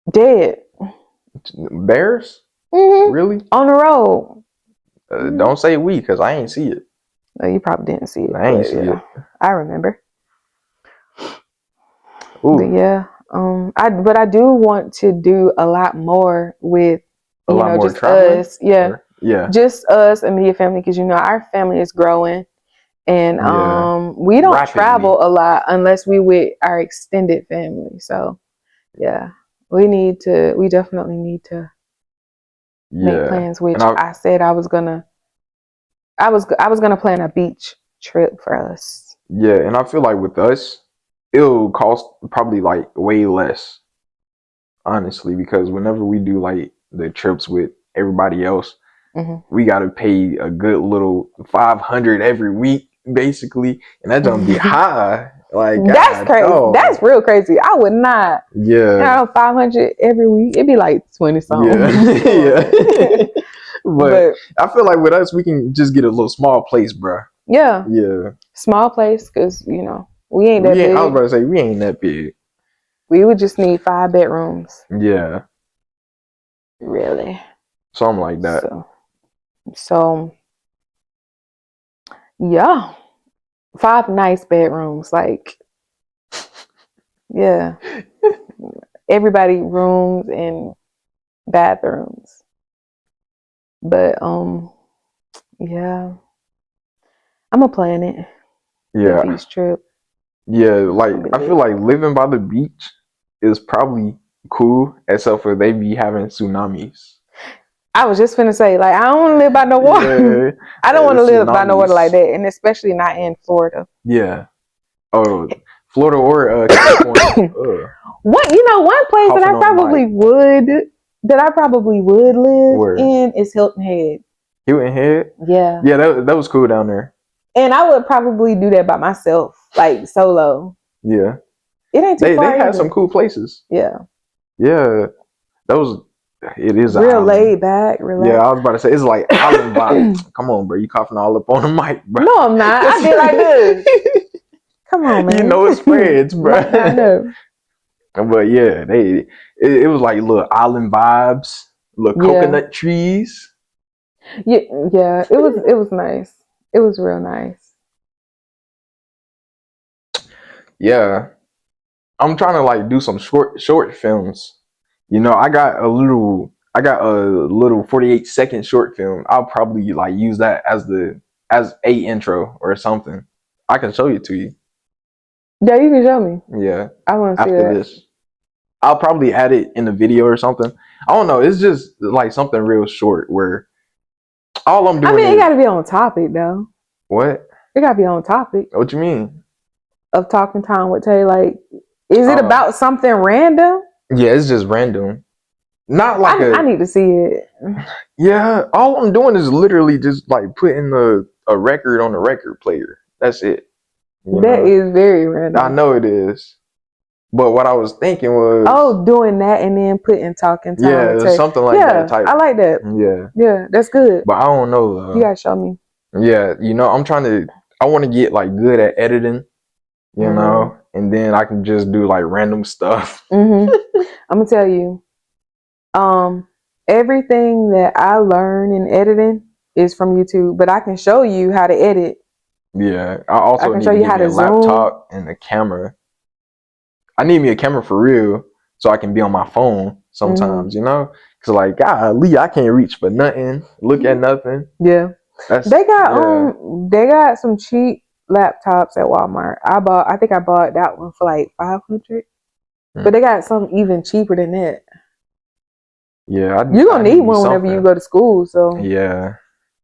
dead. Bears? Mm-hmm. Really? On the road. Don't say we, because I ain't see it. No, you probably didn't see it. I ain't see it. I remember. Ooh. But yeah, I do want to do a lot more with just traveling? Us. Yeah. Just us, immediate family, because our family is growing, and we don't travel a lot unless we with our extended family. So yeah, we definitely need to make plans. Which I said I was gonna plan a beach trip for us. Yeah, and I feel like with us, it'll cost probably like way less, honestly, because whenever we do like the trips with everybody else, we got to pay a good little $500 every week, basically, and that's gonna be high. Like that's crazy. Dog. That's real crazy. I would not. Yeah. 500 every week. It'd be like 20 something. Yeah. but I feel like with us, we can just get a little small place, bro. Yeah. Yeah. Small place, because we ain't that big. I was about to say we ain't that big. We would just need 5 bedrooms. Yeah. Really. Something like that. So yeah. 5 nice bedrooms, like yeah. Everybody rooms and bathrooms. But yeah. I'm gonna plan it. Yeah. The beach trip. Yeah, like I feel like living by the beach is probably cool, except for they be having tsunamis. I was just finna say, like, I don't want to live by no water. Yeah, I don't want to live by no water like that, and especially not in Florida. Yeah. Oh, Florida or California. One place that I probably would live in is Hilton Head. Hilton Head? Yeah. Yeah, that was cool down there. And I would probably do that by myself, like solo. Yeah. It ain't too far. They had some cool places. Yeah. Yeah. It is real laid back, relaxed. Yeah, I was about to say it's like island vibe. Come on, bro, you coughing all up on the mic, bro. No, I'm not. I did like this. Come on, man. You know it spreads, bro. I know. But yeah, it was like little island vibes, little coconut trees. Yeah, it was nice. It was real nice. Yeah, I'm trying to like do some short films. I got a little 48-second short film. I'll probably like use that as a intro or something. I can show it to you. Yeah, you can show me. Yeah, I want to see after this. I'll probably add it in the video or something. I don't know. It's just like something real short where all I'm doing. It got to be on topic though. What? It got to be on topic. What you mean? Of talking time with Tay, like, is it about something random? Yeah, it's just random. Not like I need to see it. Yeah, all I'm doing is literally just like putting a record on the record player. That's it. That is very random. I know it is. But what I was thinking was doing that and then putting talking time. Yeah, something like that type. I like that. Yeah, that's good. But I don't know. You gotta show me. Yeah, I want to get like good at editing. you know, and then I can just do like random stuff. I'm gonna tell you, everything that I learn in editing is from YouTube, but I can show you how to edit. Yeah, I also can need show to you get how me a to zoom. laptop and a camera. I need me a camera for real, so I can be on my phone sometimes, you know? Because like, golly, I can't reach for nothing, look at nothing. Yeah. They got some cheap laptops at Walmart. I think I bought that one for like $500. But they got something even cheaper than that. Yeah, you're gonna need one whenever you go to school. So yeah.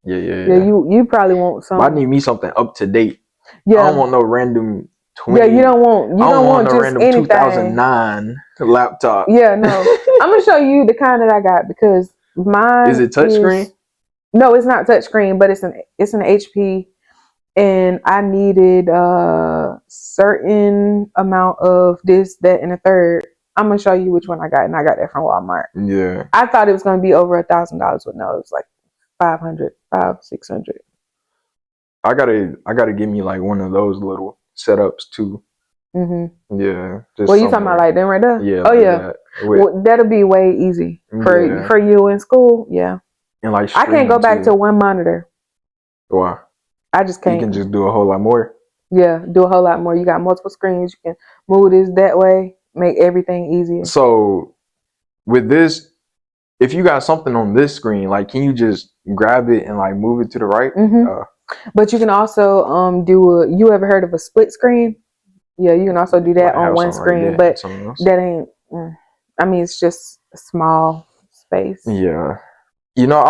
You probably want something. I need me something up to date. Yeah, I don't want no random 20. Yeah, you don't want no just random anything. 2009 laptop. Yeah, no. I'm gonna show you the kind that I got because mine is it touchscreen? No, it's not touchscreen, but it's an HP, and I needed a certain amount of this, that, and a third. I'm gonna show you which one I got, and I got that from Walmart. Yeah, I thought it was gonna be over $1,000, but no, it was like 600. I gotta give me like one of those little setups too. Yeah. Well, you talking about like them right there? Yeah. Oh yeah. Well, that'll be way easy for you in school. Yeah. And like I can't go back to one monitor. Why? I just can't. You can just do a whole lot more. Yeah, do a whole lot more. You got multiple screens. You can move this that way, make everything easier. So with this, if you got something on this screen, like, can you just grab it and like move it to the right? But you can also you ever heard of a split screen? Yeah, you can also do that on one screen, but that ain't. I mean, it's just a small space. Yeah, you know,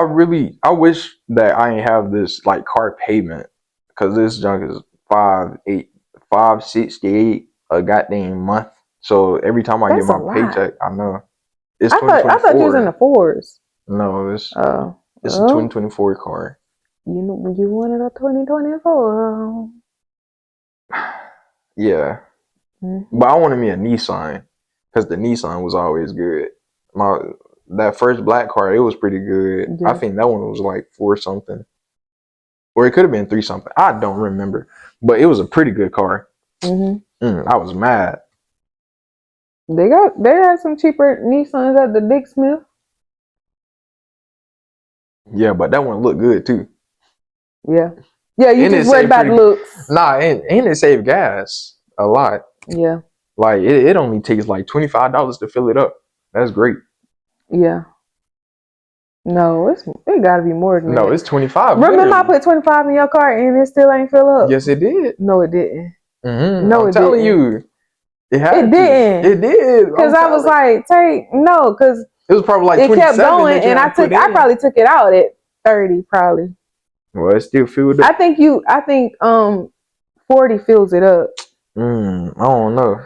I wish that I ain't have this like car payment, because this junk is $568 a goddamn month. So every time I get my paycheck, I know it's 2024. I thought you was in the fours. No, it's a 2024 car. You wanted a 2024. Yeah. But I wanted me a Nissan, because the Nissan was always good. That first black car, it was pretty good. Yeah. I think that one was like 4 something, or it could have been 3 something. I don't remember, but it was a pretty good car. I was mad. They had some cheaper Nissans at the Dick Smith. Yeah, but that one looked good too. Yeah, you just worried about looks. Nah, and it saved gas a lot. Yeah. Like it only takes like $25 to fill it up. That's great. Yeah. No, it gotta be more than that. No, it's 25. Remember, I put 25 in your car and it still ain't fill up. Yes, it did. No, it didn't. No, I'm telling you, it didn't. It did. Because I was like, because it was probably like it kept going, and I probably took it out at 30, probably. Well, it still filled up. I think 40 fills it up. I don't know.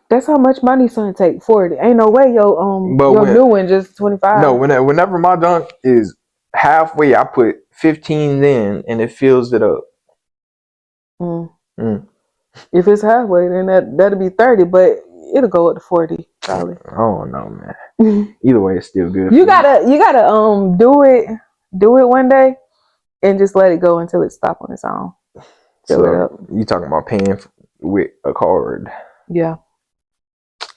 That's how much my Nissan take, 40. Ain't no way your new one just 25. No, whenever my junk is halfway, I put 15 in and it fills it up. If it's halfway, then that'll be 30, but it'll go up to 40 probably. I don't know, man. Either way, it's still good. You gotta do it one day and just let it go until it stops on its own. Fill it up. You talking about paying with a card? Yeah.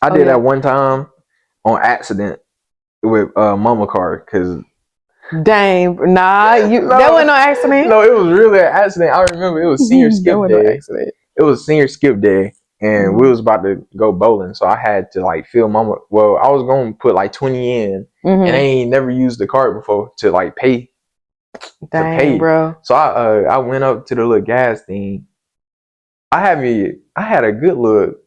I did that one time on accident with mama card, because dang, nah, that wasn't no accident. No, it was really an accident. I remember it was senior skip day. It was senior skip day, and we was about to go bowling, so I had to like fill mama. Well, I was gonna put like 20 in, and I ain't never used the card before to like pay. Dang, bro. So I went up to the little gas thing. I had a good look.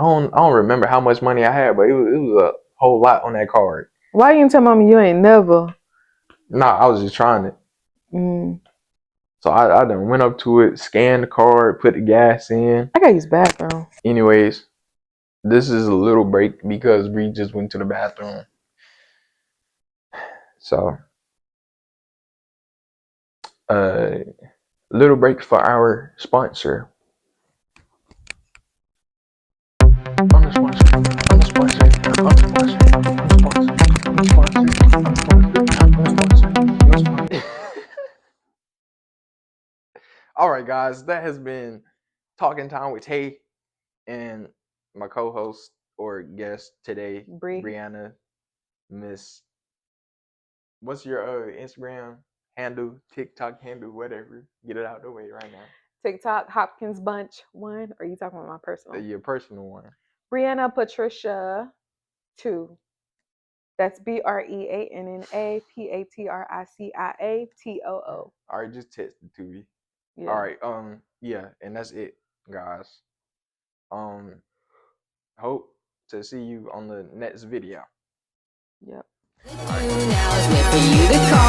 I don't remember how much money I had, but it was a whole lot on that card. Why you tell mama you ain't never? Nah, I was just trying it. So I done went up to it, scanned the card, put the gas in. I gotta use the bathroom. Anyways, this is a little break because Bree just went to the bathroom. So, little break for our sponsor. All right, guys, that has been talking time with Tay and my co-host or guest today, Brianna. Miss, what's your Instagram handle, TikTok handle, whatever? Get it out the way right now. TikTok Hopkins Bunch 1. Or are you talking about my personal? Your personal one. Brianna Patricia 2. That's BREANNA PATRICIATOO. All right, just text it to me. Yeah. All right, yeah, and that's it, guys. Hope to see you on the next video. Yep. Now it's meant for you to call.